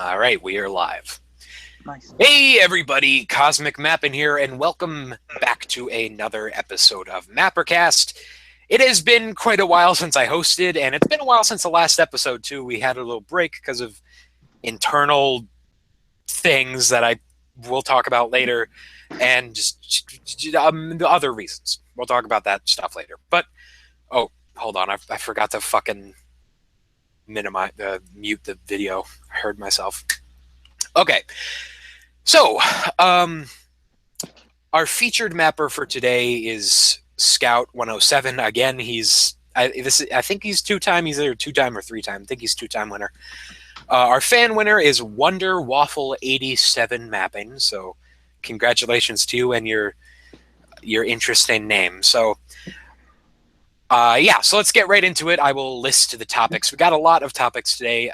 All right, we are live. Nice. Hey everybody, Cosmic Mapping here, and welcome back to another episode of MapperCast. It has been quite a while since I hosted, and it's been a while since the last episode too. We had a little break because of internal things that I will talk about later, and the other reasons. We'll talk about that stuff later. But, oh, hold on, I forgot to fucking mute the video. I heard myself. Okay, so our featured mapper for today is Scout 107. Again, I think he's two-time. He's either two-time or three-time. I think he's two-time winner. Our fan winner is Wonder Waffle 87 Mapping. So, congratulations to you and your interesting name. So. So let's get right into it. I will list the topics. We got a lot of topics today.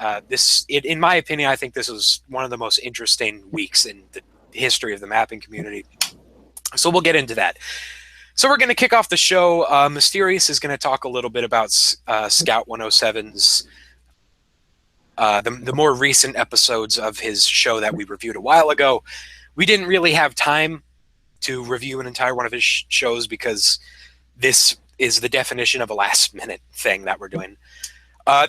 In my opinion, I think this was one of the most interesting weeks in the history of the mapping community. So we'll get into that. So we're going to kick off the show. Mysterious is going to talk a little bit about Scout 107's, the more recent episodes of his show that we reviewed a while ago. We didn't really have time to review an entire one of his shows because this is the definition of a last-minute thing that we're doing.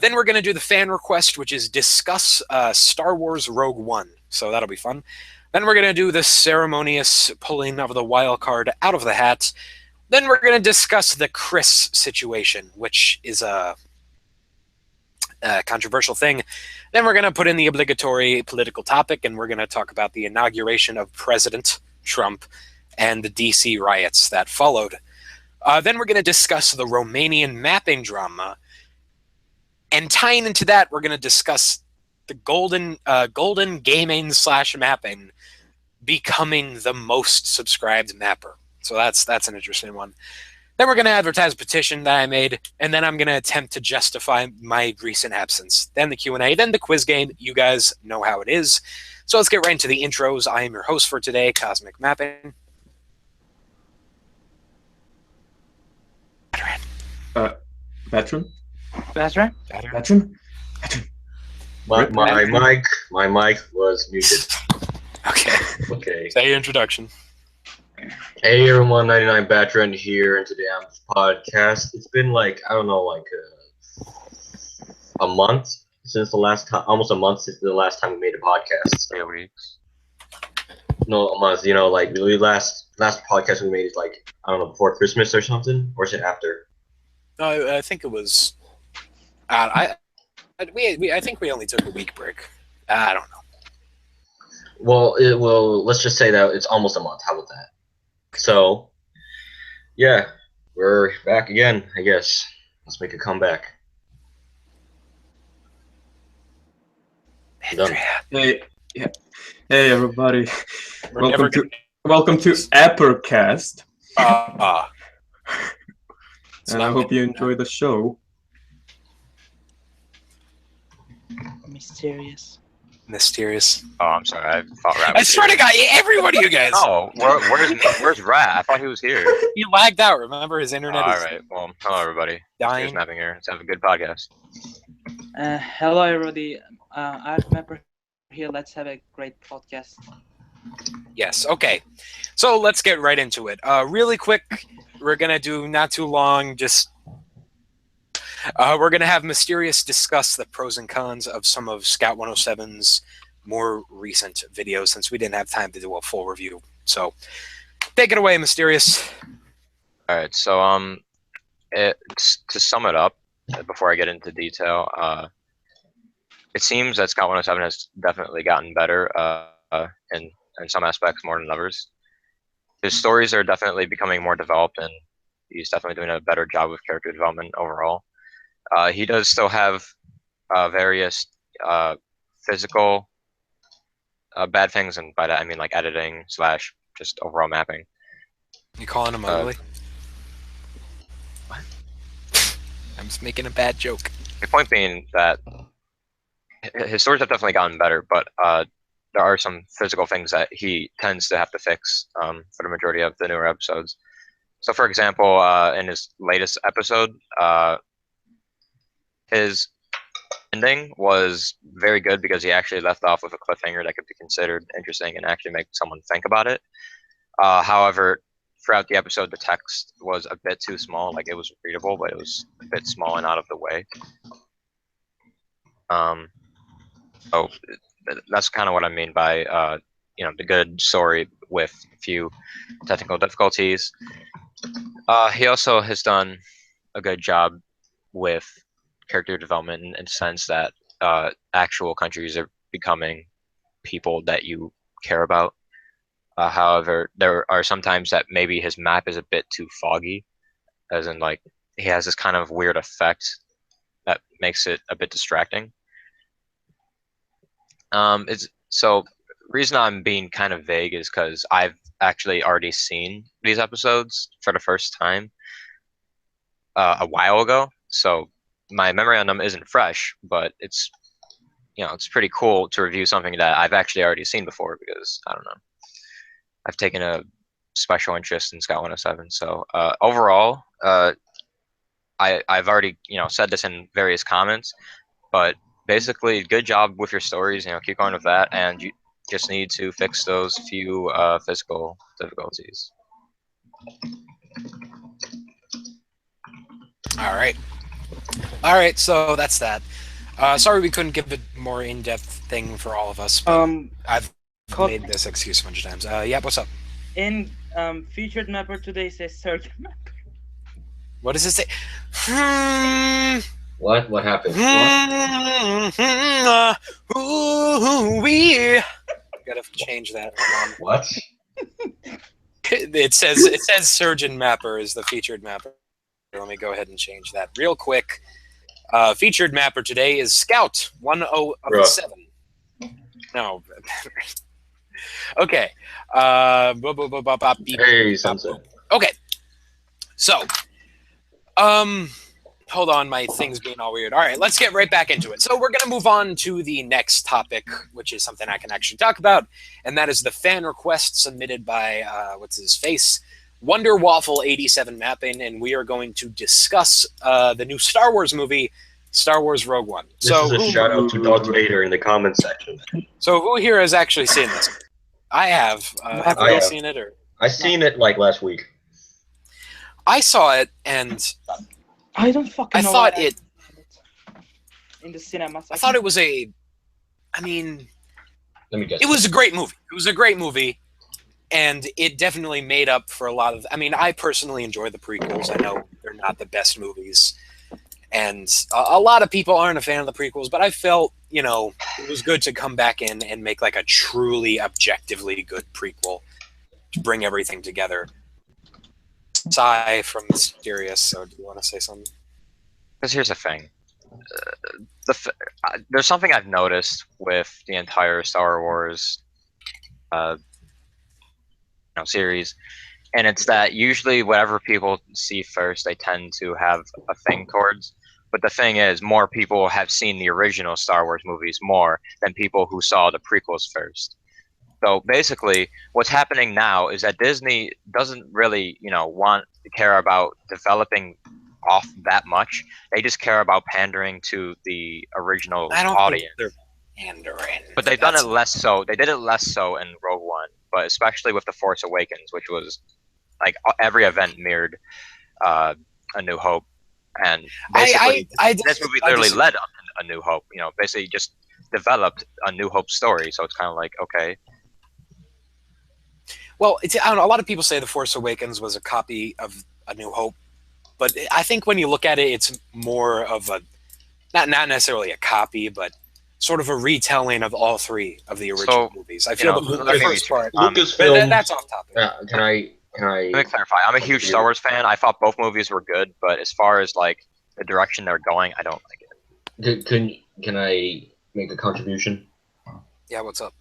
Then we're going to do the fan request, which is discuss Star Wars Rogue One. So that'll be fun. Then we're going to do the ceremonious pulling of the Wildcard out of the hat. Then we're going to discuss the Chris situation, which is a controversial thing. Then we're going to put in the obligatory political topic, and we're going to talk about the inauguration of President Trump and the DC riots that followed. Then we're going to discuss the Romanian mapping drama. And tying into that, we're going to discuss the golden gaming / mapping becoming the most subscribed mapper. So that's an interesting one. Then we're going to advertise a petition that I made, and then I'm going to attempt to justify my recent absence. Then the Q&A, then the quiz game. You guys know how it is. So let's get right into the intros. I am your host for today, Cosmic Mapping. Veteran? My mic was muted. Okay. Say your introduction. Hey everyone, 99 Veteran here, and today on this podcast. It's been a month since the last time, almost a month since the last time we made a podcast. 3 weeks. No, a month. The last podcast we made is before Christmas or something, or is it after? No, I think it was. I think we only took a week break. I don't know. Well, let's just say that it's almost a month. How about that? So, yeah, we're back again, I guess. Let's make a comeback. Done. Hey everybody. Welcome to MapperCast. And I hope you enjoy the show. Mysterious. Oh, I'm sorry. I thought Rat I was swear to here. God, every one of you guys. Oh, where's Rat? I thought he was here. He lagged out. Remember, his internet All is right. Well, hello everybody. dying. Here's Mapping here. Let's have a good podcast. Hello, everybody. I'm Mapper here. Let's have a great podcast. Yes. Okay. So let's get right into it. Really quick, we're gonna do not too long. Just we're gonna have Mysterious discuss the pros and cons of some of Scout 107's more recent videos, since we didn't have time to do a full review. So take it away, Mysterious. All right. So to sum it up, before I get into detail, it seems that Scout 107 has definitely gotten better in some aspects more than others. His stories are definitely becoming more developed, and he's definitely doing a better job with character development overall. He does still have various physical bad things, and by that I mean like editing / just overall mapping. You calling him ugly? What? I'm just making a bad joke. The point being that his stories have definitely gotten better, but there are some physical things that he tends to have to fix for the majority of the newer episodes. So, for example, in his latest episode, his ending was very good because he actually left off with a cliffhanger that could be considered interesting and actually make someone think about it. However, throughout the episode, the text was a bit too small. Like, it was readable, but it was a bit small and out of the way. So that's kind of what I mean by the good story with a few technical difficulties. He also has done a good job with character development in the sense that actual countries are becoming people that you care about. However, there are some times that maybe his map is a bit too foggy, as in, like, he has this kind of weird effect that makes it a bit distracting. So reason I'm being kind of vague is because I've actually already seen these episodes for the first time a while ago, so my memory on them isn't fresh, but it's pretty cool to review something that I've actually already seen before because, I don't know, I've taken a special interest in Scout 107. So overall, I've already said this in various comments, but basically, good job with your stories. Keep going with that, and you just need to fix those few physical difficulties. All right. So that's that. Sorry we couldn't give a more in-depth thing for all of us. But I've made this excuse a bunch of times. Yeah, what's up? In featured mapper today says surgeon mapper. What does it say? What happened? We gotta change that. What? It says Surgeon Mapper is the featured mapper. Let me go ahead and change that real quick. Featured mapper today is Scout 1007. No. Okay. Hey, Sunset. Okay. So, hold on, my thing's being all weird. All right, let's get right back into it. So we're going to move on to the next topic, which is something I can actually talk about, and that is the fan request submitted by, Wonder Waffle 87 Mapping, and we are going to discuss the new Star Wars movie, Star Wars Rogue One. This is a shout out to Darth Vader in the comments section. So who here has actually seen this? I have. Have you all seen it? Or? I seen it like last week. I saw it, and I don't fucking know. I thought it in the cinema. I thought it was let me guess. It was a great movie. It was a great movie, and it definitely made up for a lot of. I personally enjoy the prequels. I know they're not the best movies, and a lot of people aren't a fan of the prequels. But I felt, it was good to come back in and make like a truly objectively good prequel to bring everything together. Sigh from Mysterious. So, do you want to say something? Because here's the thing. There's something I've noticed with the entire Star Wars series, and it's that usually whatever people see first, they tend to have a thing towards. But the thing is, more people have seen the original Star Wars movies more than people who saw the prequels first. So basically, what's happening now is that Disney doesn't really, want to care about developing off that much. They just care about pandering to the original audience. Think they're pandering. But they've done it less so. They did it less so in Rogue One, but especially with The Force Awakens, which was like every event mirrored A New Hope, and basically this movie literally led up to A New Hope. Basically just developed A New Hope story. So it's kind of like, okay. Well, I don't know, a lot of people say The Force Awakens was a copy of A New Hope, but I think when you look at it, it's more of a, not necessarily a copy, but sort of a retelling of all three of the original movies. I feel the first part, Lucasfilm. That's off topic. Can I? Let me clarify. I'm a huge Star Wars fan. I thought both movies were good, but as far as like the direction they're going, I don't like it. Can I make a contribution? Yeah, what's up?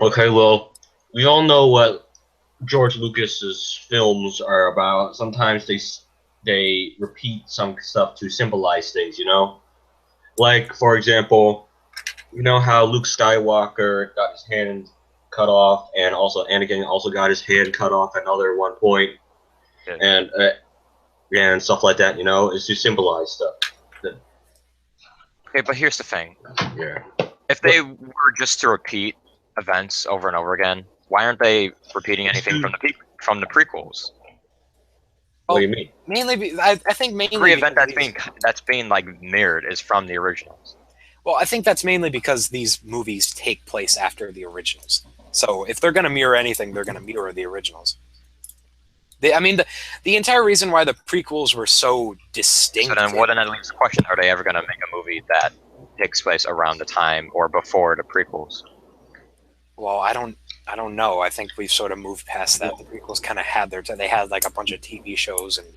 Okay, well, we all know what George Lucas's films are about. Sometimes they repeat some stuff to symbolize things, Like, for example, how Luke Skywalker got his hand cut off, and also Anakin also got his hand cut off at another one point, and stuff like that. It's to symbolize stuff. Okay, but here's the thing. Yeah. If they were just to repeat events over and over again, why aren't they repeating anything from the prequels? What do you mean? Mainly, I think mainly Every event because that's being like mirrored is from the originals. well, I think that's mainly because these movies take place after the originals. So if they're going to mirror anything, they're going to mirror the originals. The entire reason why the prequels were so distinct. So then, that leaves the question: are they ever going to make a movie that takes place around the time or before the prequels? Well, I don't know. I think we've sort of moved past that. The prequels kind of had they had like a bunch of TV shows, and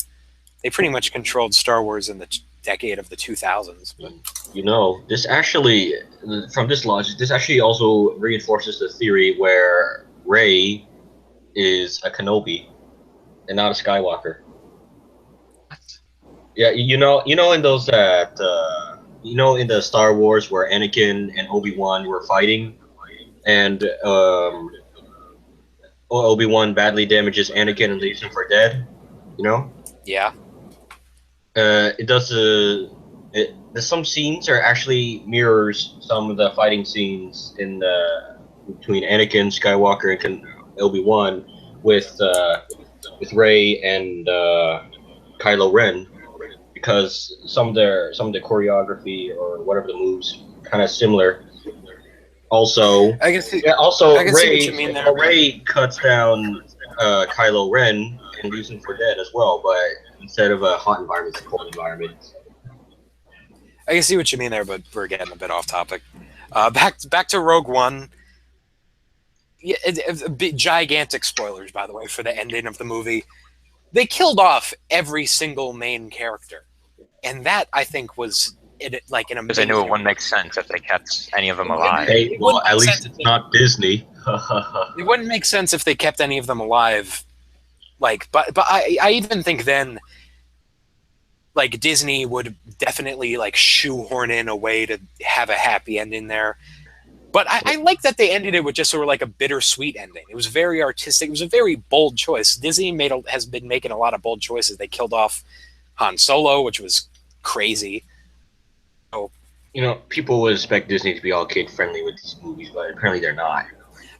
they pretty much controlled Star Wars in the decade of the 2000s. But You know, this actually, from this logic, this actually also reinforces the theory where Rey is a Kenobi and not a Skywalker. Yeah, you know, in those in the Star Wars where Anakin and Obi-Wan were fighting, and Obi-Wan badly damages Anakin and leaves him for dead. You know. yeah, It does. Some scenes are actually mirrors some of the fighting scenes in between Anakin Skywalker and Obi-Wan with Rey and Kylo Ren, because some of the choreography or whatever the moves kind of similar. Also, I guess. Rey cuts down Kylo Ren and leaves him for dead as well, but instead of a hot environment, it's a cold environment. I can see what you mean there, but we're getting a bit off topic. Back to Rogue One. Yeah, gigantic spoilers, by the way, for the ending of the movie. They killed off every single main character, and that I think was like an amazing. Because they knew it wouldn't make sense if they kept any of them alive. Hey, well, at least it's not Disney. It wouldn't make sense if they kept any of them alive. Like, but I even think then, like, Disney would definitely like shoehorn in a way to have a happy ending there. But I like that they ended it with just sort of like a bittersweet ending. It was very artistic. It was a very bold choice. Disney has been making a lot of bold choices. They killed off Han Solo, which was crazy. So, You know, people would expect Disney to be all kid friendly with these movies, but apparently they're not.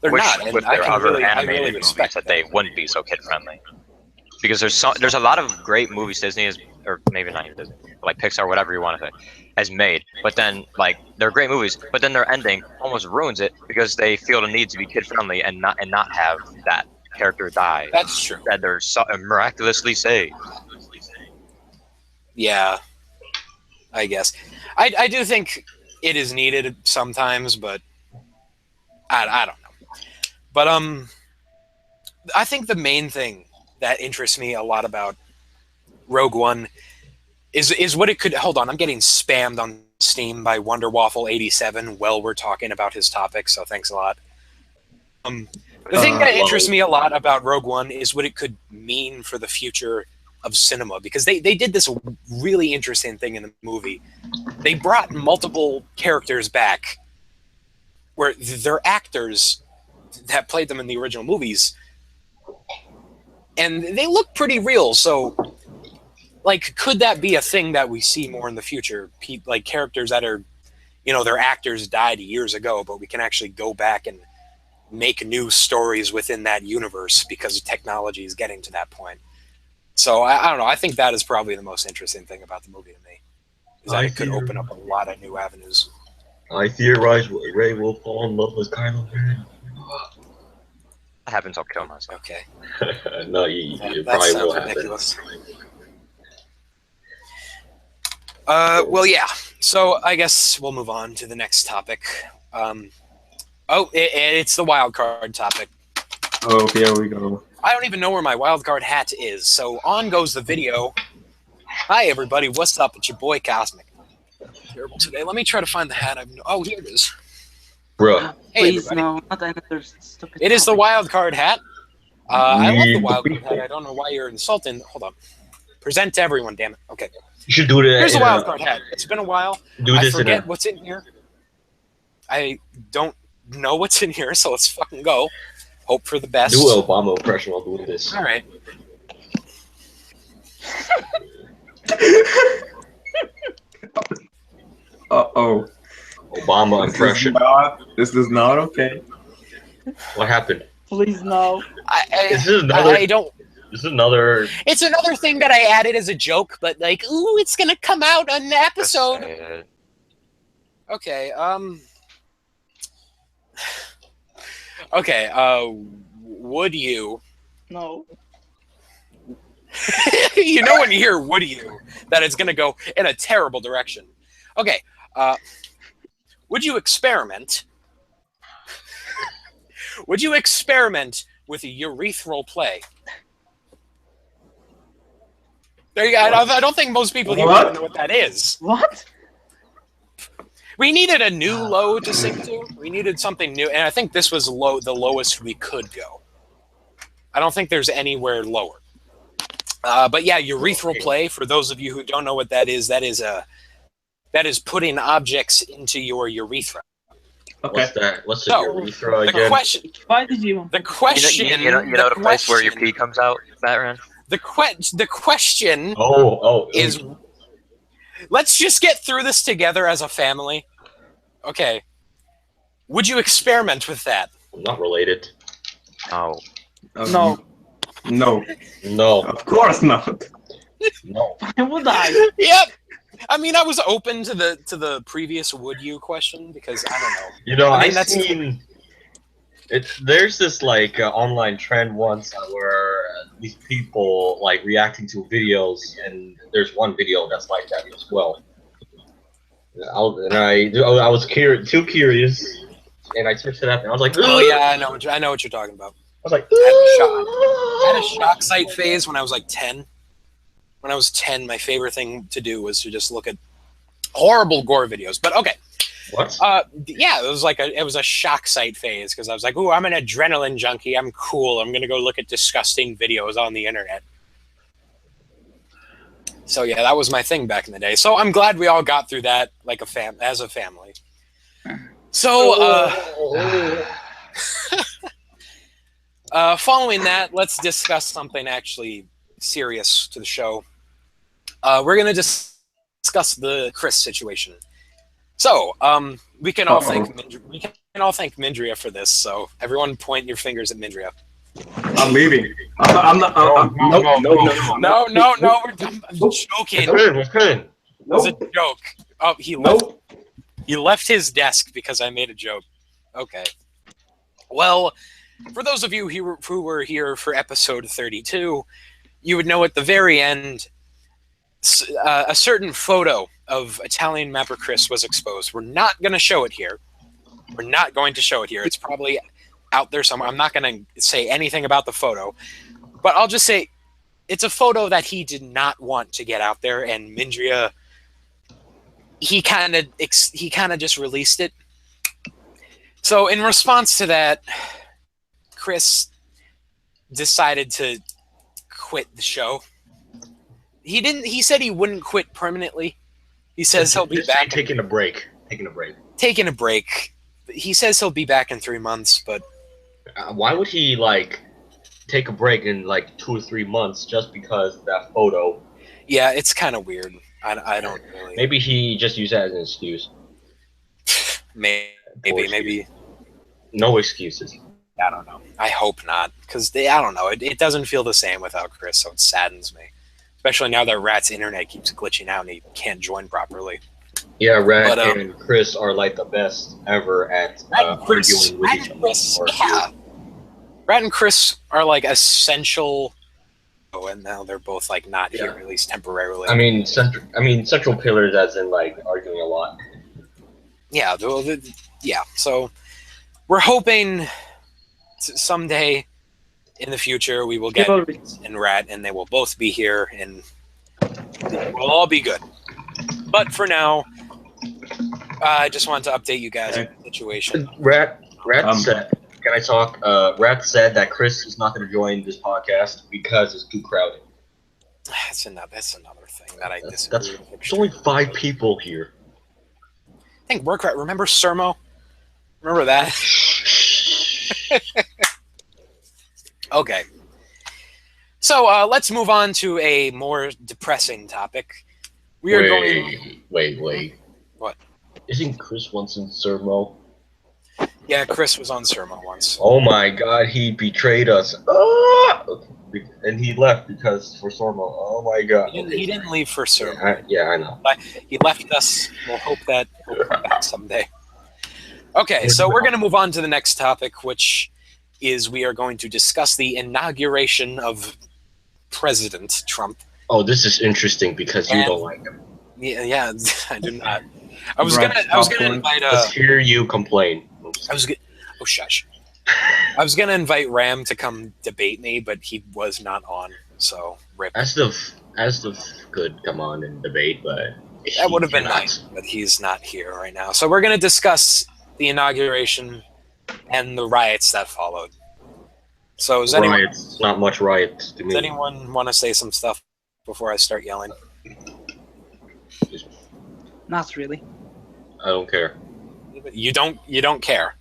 they're Which, not, and with I their can other really animated respect movies, that they wouldn't be so kid friendly. Because there's a lot of great movies Disney is, or maybe not even Disney, but like Pixar, whatever you want to say, has made. But then like they're great movies, but then their ending almost ruins it because they feel the need to be kid friendly and not have that character die. That's true. That they're miraculously saved. Yeah, I guess. I do think it is needed sometimes, but I don't know. But I think the main thing that interests me a lot about Rogue One is what it could. Hold on, I'm getting spammed on Steam by WonderWaffle87 while we're talking about his topic, so thanks a lot. The thing that interests me a lot about Rogue One is what it could mean for the future of cinema, because they did this really interesting thing in the movie. They brought multiple characters back where they're actors that played them in the original movies, and they look pretty real. So, like, could that be a thing that we see more in the future? Like characters that are, their actors died years ago, but we can actually go back and make new stories within that universe because technology is getting to that point. So I don't know. I think that is probably the most interesting thing about the movie to me, is that it could open up a lot of new avenues. I theorize Rey will fall in love with Kylo Ren. That happens, I'll kill myself. Okay. No, you That probably sounds will happen. ridiculous. Well, yeah. So I guess we'll move on to the next topic. It's the Wildcard topic. Oh, here we go. I don't even know where my Wildcard hat is. So on goes the video. Hi, everybody. What's up? It's your boy Cosmic. Terrible today. Let me try to find the hat. Oh, here it is. Bruh. Hey, Please, everybody. no, not another stupid. It is the topic. Wildcard hat. I love the Yeah, Wildcard hat. I don't know why you're insulting. Hold on. Present to everyone, damn it. Okay. You should do that. Here's the Wildcard hat. It's been a while. Do I this in forget a. what's in here. I don't know what's in here, so let's fucking go. Hope for the best. Do an Obama impression while doing this. All right. Uh-oh. Obama impression. This is not okay. What happened? Please no. Is this another? I don't. This is another. It's another thing that I added as a joke, but like, ooh, it's gonna come out on the episode. Just say it. Okay. Okay. Would you? No. You know when you hear "would you" that it's gonna go in a terrible direction. Okay. Would you experiment? Would you experiment with a urethral play? There you go. I don't think most people here What? know what that is. What? We needed a new low to sing to. We needed something new, and I think this was the lowest we could go. I don't think there's anywhere lower. But yeah, urethral play. For those of you who don't know what that is putting objects into your urethra. Okay. What's that? What's the So, urethra The again? question. Why did you? The question. You know the place where your pee comes out, Batman? The question Oh. is, let's just get through this together as a family. Okay. Would you experiment with that? Not related. Oh. No. No. No. Of course not. No. Why would I? Yep. I mean, I was open to the previous "would you" question because I don't know. You know, I mean, I've that's- seen. There's this like online trend once where these people like reacting to videos, and there's one video that's like that as well. I was too curious, and I searched it up, and I was like, Oh yeah, I know what you're talking about. I was like, I had a shock site phase when I was like 10. When I was 10, my favorite thing to do was to just look at horrible gore videos. But okay. What? Yeah, it was a shock site phase because I was like, ooh, I'm an adrenaline junkie. I'm cool. I'm gonna go look at disgusting videos on the internet. So yeah, that was my thing back in the day. So I'm glad we all got through that like as a family. So following that, let's discuss something actually serious to the show. We're gonna discuss the Chris situation. So, we can all thank Mindria for this. So, everyone, point your fingers at Mindria. I'm leaving. I'm not. No. I'm joking. We're good. It's a joke. Oh, he left his desk because I made a joke. Okay. Well, for those of you who were here for episode 32, you would know at the very end, a certain photo of Italian Mapper Chris was exposed. We're not going to show it here. It's probably out there somewhere. I'm not going to say anything about the photo, but I'll just say it's a photo that he did not want to get out there, and Mindria, he kind of just released it. So in response to that, Chris decided to quit the show. He said he wouldn't quit permanently. He says he'll be back. Taking a break. He says he'll be back in 3 months, but why would he like take a break in like 2 or 3 months just because of that photo? yeah, it's kind of weird. I don't really. Maybe he just used that as an excuse. Maybe. No excuses. I don't know. I hope not, because I don't know. It doesn't feel the same without Chris, so it saddens me. Especially now that Rat's internet keeps glitching out and he can't join properly. Yeah, Rat But, and Chris are like the best ever at arguing with each other. Rat and Chris are like essential. Oh, and now they're both like not here, at least temporarily. I mean, central pillars, as in like arguing a lot. Yeah, yeah. So we're hoping someday in the future we will get and Rat, and they will both be here, and we'll all be good. But for now, I just wanted to update you guys on the situation. Rat said, can I talk? Rat said that Chris is not going to join this podcast because it's too crowded. That's another thing that I disagree with. There's only 5 people here. I think Workrat. Remember Sermo? Remember that? Okay. So let's move on to a more depressing topic. We are going. Wait. What? Isn't Chris once in Sermo? Yeah, Chris was on Sermo once. Oh my god, he betrayed us. Ah! And he left because for Sermo. Oh my god. He didn't leave for Sermo. I know. He left us. We'll hope that he'll come back someday. Okay, so we're going to move on to the next topic, which is we are going to discuss the inauguration of President Trump. Oh, this is interesting because you don't like him. Yeah, I do not. I was gonna invite. Let's hear you complain. Oh shush. I was gonna invite Ram to come debate me, but he was not on. So rip. As the could come on and debate, but that would have been nice. But he's not here right now. So we're gonna discuss the inauguration and the riots that followed. So is anyone? Riots, not much riots to me. Does anyone want to say some stuff before I start yelling? Not really. I don't care. You don't care.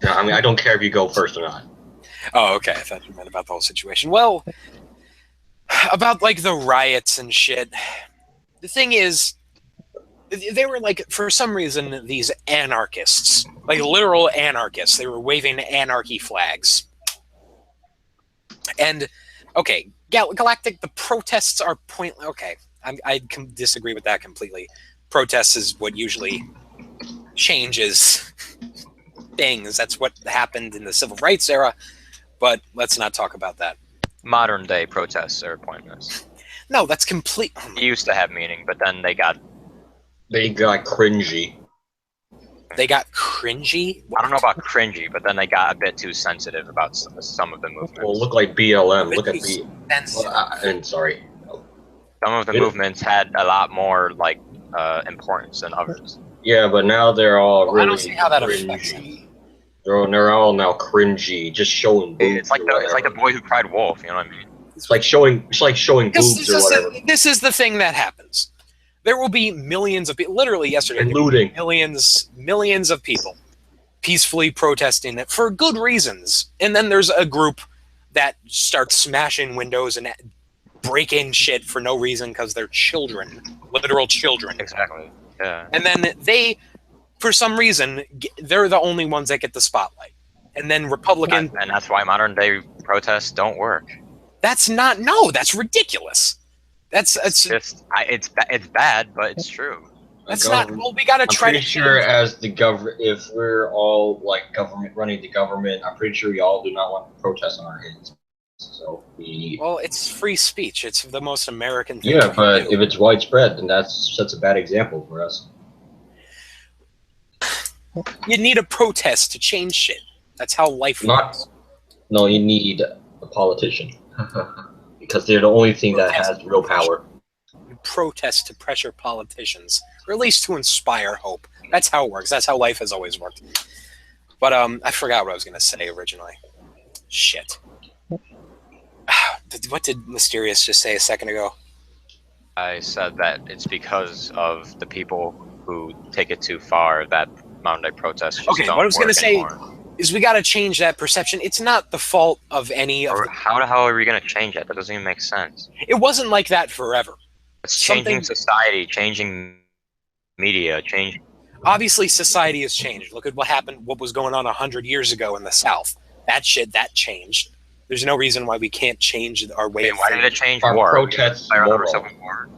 No, I mean I don't care if you go first or not. Oh, okay. I thought you meant about the whole situation. Well, about like the riots and shit. The thing is, they were like, for some reason, these anarchists, like literal anarchists, they were waving anarchy flags. And, okay, Galactic, the protests are pointless. Okay, I can disagree with that completely. Protests is what usually changes things. That's what happened in the civil rights era, but let's not talk about that. Modern day protests are pointless. No, that's complete. It used to have meaning, but then they got cringy. They got cringy? I don't know about cringy, but then they got a bit too sensitive about some of the movements. Well, look like BLM. Look at B. And sorry. Some of the movements had a lot more like importance than others. Yeah, but now they're all really I don't see how that affects them. cringy. They're all now cringy, just showing boobs. It's like the boy who cried wolf. You know what I mean? It's like showing boobs or whatever. This is the thing that happens. There will be millions of people. Literally yesterday, And looting. millions of people peacefully protesting it for good reasons. And then there's a group that starts smashing windows and breaking shit for no reason because they're children, literal children. Exactly. Yeah. And then they, for some reason, they're the only ones that get the spotlight. And then Republicans. And that's why modern day protests don't work. That's ridiculous. It's bad, but it's true. That's not. Well, we gotta try I'm pretty sure as the government, if we're all like government running the government, I'm pretty sure y'all do not want to protest on our hands. So Well, it's free speech. It's the most American thing. Yeah, but if it's widespread, then that's a bad example for us. You need a protest to change shit. That's how life works. No, you need a politician. Because they're the only thing that has real power. You protest to pressure politicians, or at least to inspire hope. That's how it works. That's how life has always worked. But I forgot what I was going to say originally. Shit. What did Mysterious just say a second ago? I said that it's because of the people who take it too far that modern day protests just Okay, don't what I was going to work say anymore. is we got to change that perception. It's not the fault of any of How the hell are we going to change it? That doesn't even make sense. It wasn't like that forever. It's changing society, changing media, changing. Obviously, society has changed. Look at what happened, what was going on 100 years ago in the South. That changed. There's no reason why we can't change our way of Why thinking. did it change? Our War. protests Civil War.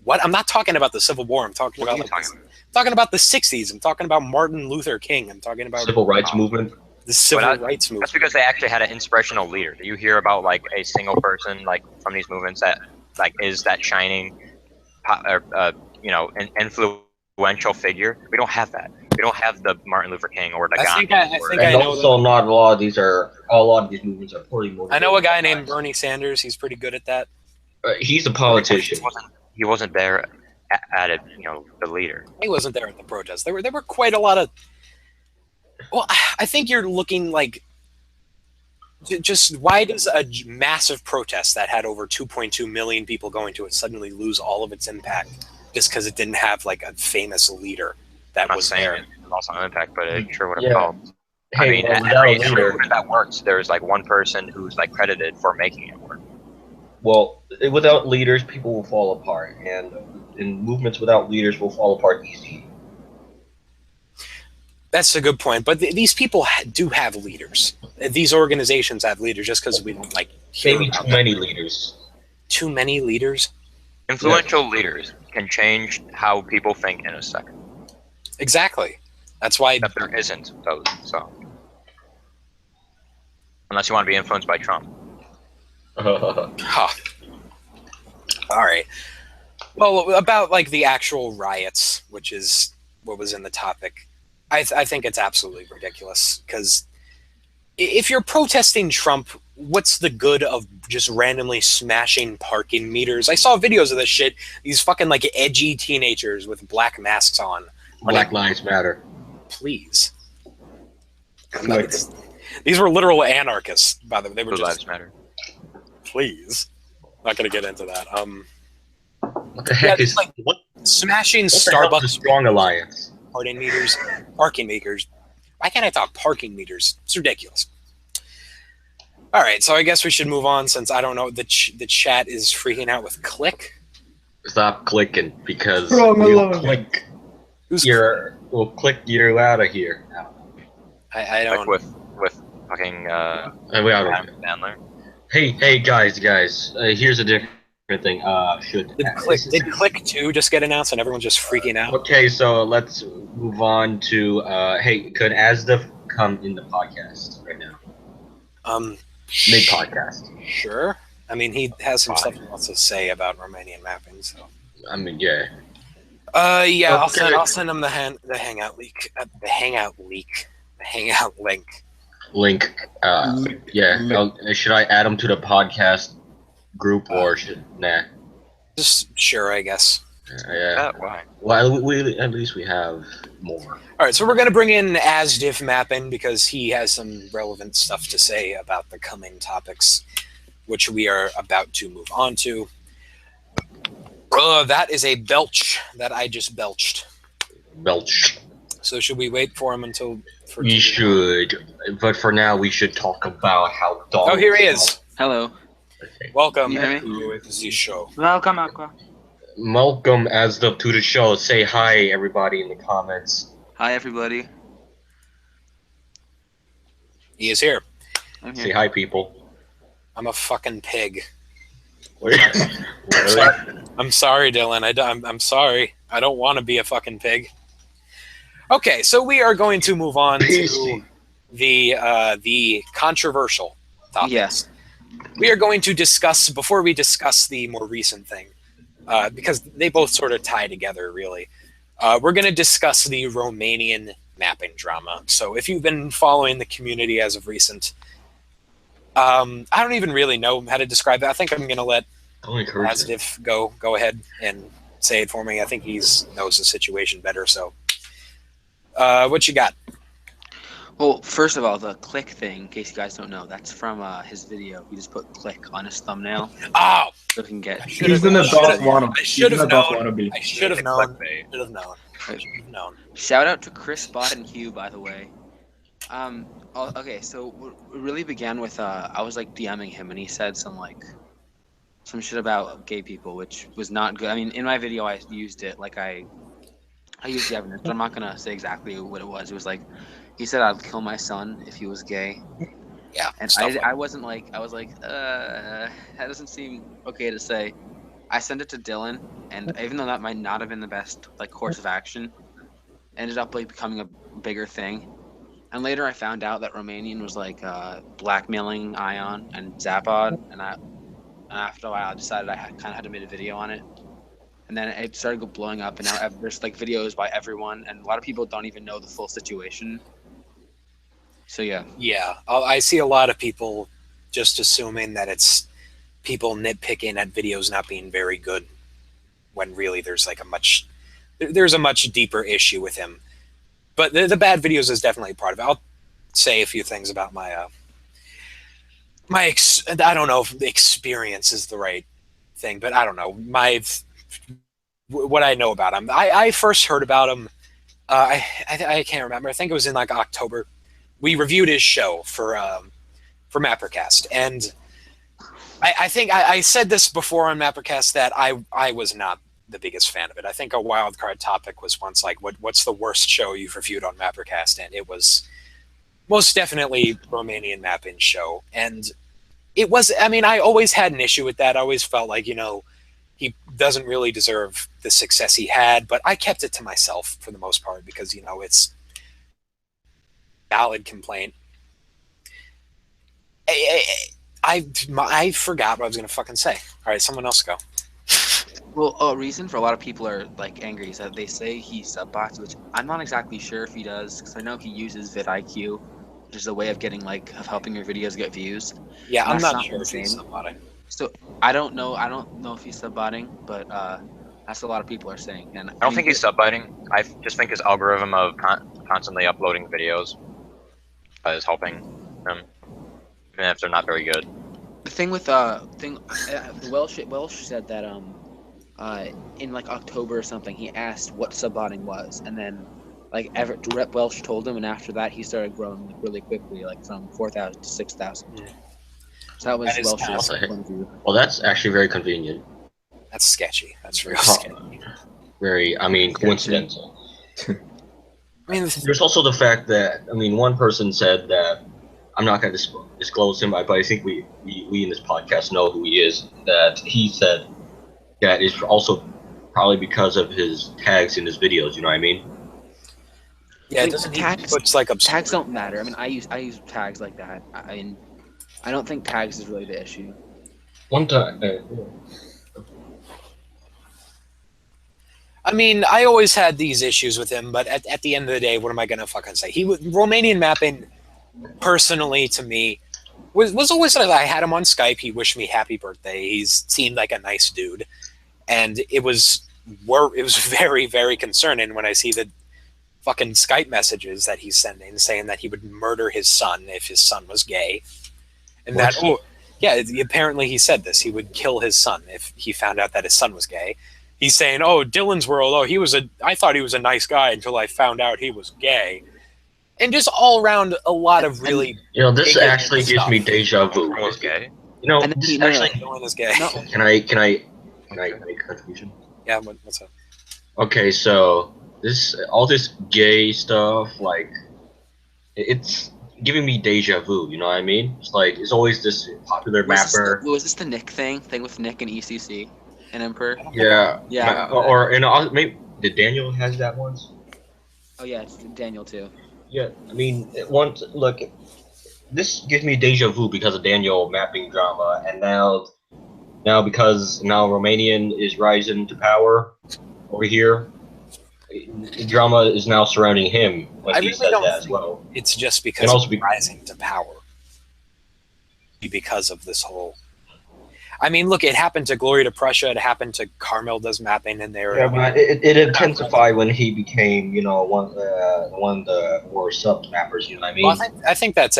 What? I'm not talking about the Civil War. I'm talking What are about you talking about? talking about the 60s. I'm talking about Martin Luther King. I'm talking about Civil rights movement. the civil But rights movement. That's because they actually had an inspirational leader. Do you hear about like a single person like from these movements that like is that shining, an influential figure? We don't have that. We don't have the Martin Luther King or the Gandhi. I think I And know also, not a lot of these movements are poorly motivated. I know a guy named Bernie Sanders. He's pretty good at that. He's a politician. He wasn't there at it. The leader. He wasn't there at the protest. There were quite a lot of. Well, I think you're looking like. Just why does a massive protest that had over 2.2 million people going to it suddenly lose all of its impact just because it didn't have like a famous leader that was there? It lost on impact, but it sure would have Yeah. helped. Hey, well, without every a leader, movement that works, there's like one person who's like credited for making it work. without leaders, people will fall apart, and and movements without leaders will fall apart easy. That's a good point. But these people do have leaders. These organizations have leaders just because we don't like hear Maybe about too many leaders. Too many leaders? Influential leaders can change how people think in a second. Exactly. That's why... That there isn't those, so. Unless you want to be influenced by Trump. Huh. All right. Well, about like the actual riots, which is what was in the topic, I think it's absolutely ridiculous. Because if you're protesting Trump, what's the good of just randomly smashing parking meters? I saw videos of this shit. These fucking like edgy teenagers with black masks on. Black Lives Matter. Please. Like, These were literal anarchists, by the way. They were Blue just... Lives Matter. Please. Not gonna get into that. What the heck is like what? smashing What the hell is Starbucks the Strong Alliance? parking meters, parking meters. Why can't I talk parking meters? It's ridiculous. All right, so I guess we should move on since I don't know the chat is freaking out with click. Stop clicking because Strong we'll Alliance. we'll click you out of here. I Like don't. with fucking We out of Adam here. Sandler. Hey, guys. Here's a different thing. Did click 2 just get announced and everyone's just freaking out? Okay, so let's move on to. Hey, could Asdaf come in the podcast right now? Mid podcast. Sure. I mean, he has some Fine. stuff he wants to say about Romanian mapping, so. I mean, yeah. Yeah, Okay. I'll send him the hangout leak, the hangout link. Link. Yeah. Should I add him to the podcast group or should nah? Just sure, I guess. Yeah. Why? Well, at least we have more. All right, so we're going to bring in Asdiv Mappin because he has some relevant stuff to say about the coming topics, which we are about to move on to. That is a belch that I just belched. Belch. So should we wait for him until... We should, but for now, we should talk about how Donald. Oh, here he is. Hello. Welcome You hear to the show. Welcome, Aqua. Welcome, Asdaf, to the show. Say hi, everybody, in the comments. Hi, everybody. He is here. I'm Say here. hi, people. I'm a fucking pig. Really? I'm sorry, Dylan. I'm sorry. I don't want to be a fucking pig. Okay, so we are going to move on to the controversial topics. Yes. We are going to discuss, before we discuss the more recent thing, because they both sort of tie together, really, we're going to discuss the Romanian mapping drama. So if you've been following the community as of recent, I don't even really know how to describe it. I think I'm going to let Asdif go ahead and say it for me. I think he knows the situation better. So, what you got? Well, first of all, the click thing, in case you guys don't know, that's from his video. He just put click on his thumbnail. Oh, So he can get. He's an adult wannabe. I should have known. Wannabe. I should have known. Should have known. Shout out to Chris Spot and Hugh, by the way. Okay, so it really began with I was like DMing him, and he said some shit about gay people, which was not good. I mean, in my video, I used it like I used the evidence, but I'm not gonna say exactly what it was. It was like he said I'd kill my son if he was gay. Yeah, And I wasn't like, I was like, that doesn't seem okay to say. I sent it to Dylan, and even though that might not have been the best course of action, ended up becoming a bigger thing. And later I found out that Romanian was blackmailing Ion and Zapod, and after a while I decided I kind of had to make a video on it. And then it started blowing up, and now there's videos by everyone, and a lot of people don't even know the full situation. So yeah. Yeah, I see a lot of people just assuming that it's people nitpicking at videos not being very good, when really there's a much deeper issue with him. But the bad videos is definitely part of it. I'll say a few things about I don't know if experience is the right thing, but I don't know what I know about him. I first heard about him. I can't remember. I think it was in October. We reviewed his show for MapperCast, and I think I said this before on MapperCast that I was not the biggest fan of it. I think a wildcard topic was once like, what's the worst show you've reviewed on MapperCast? And it was most definitely Romanian mapping show. And it was, I mean, I always had an issue with that. I always felt like, he doesn't really deserve the success he had, but I kept it to myself for the most part because, it's a valid complaint. I forgot what I was going to fucking say. All right, someone else go. Well, a reason for a lot of people are like angry is that they say he subbots, which I'm not exactly sure if he does, because I know he uses vidIQ, which is a way of getting of helping your videos get views. Yeah, And I'm that's not sure if insane. he's subbotting. So I don't know if he's subbotting, but that's what a lot of people are saying. And I don't think he's subbiting. I just think his algorithm of constantly uploading videos is helping him, even if they're not very good. The thing with Welsh said that in like October or something, he asked what subbotting was, and then Rep Welsh told him, and after that he started growing really quickly, like from 4,000 to 6,000. Yeah. So that was That is Welsh's awesome. point of view. Well, that's actually very convenient. That's sketchy. That's real sketchy. Very, coincidental. I mean, There's also the fact that, one person said that, I'm not going to disclose him, but I think we in this podcast know who he is, that he said that it's also probably because of his tags in his videos, you know what I mean? yeah, Like, doesn't tags- it's like Tags don't matter. I mean, I use tags like that. I don't think tags is really the issue. One time, I mean, I always had these issues with him, but at the end of the day, what am I going to fucking say? Romanian mapping, personally, to me, was always like, I had him on Skype. He wished me happy birthday. He's seemed like a nice dude. And it was very, very concerning when I see the fucking Skype messages that he's sending saying that he would murder his son if his son was gay. And apparently he said this. He would kill his son if he found out that his son was gay. He's saying, Dylan's world, I thought he was a nice guy until I found out he was gay. And just all around a lot of really... this actually gives me deja vu. Everyone's gay. And then This no, actually... Dylan is gay. No, Can I make a contribution? Yeah, what's up? Okay, so all this gay stuff, it's giving me deja vu. You know what I mean? It's like it's always this popular mapper. was this the Nick thing with Nick and ECC and Emperor? Yeah. Yeah. Maybe did Daniel has that once? Oh yeah, it's Daniel too. Yeah. This gives me deja vu because of Daniel mapping drama, and now because Romanian is rising to power over here, drama is now surrounding him when I he really says don't that as think well. it's just because And also of rising to power. Because of this whole... I mean, look, it happened to Glory to Prussia. It happened to Carmelda's mapping in there. Yeah, but it intensified when he became, one of the more sub mappers. You know what I mean? Well, I think that's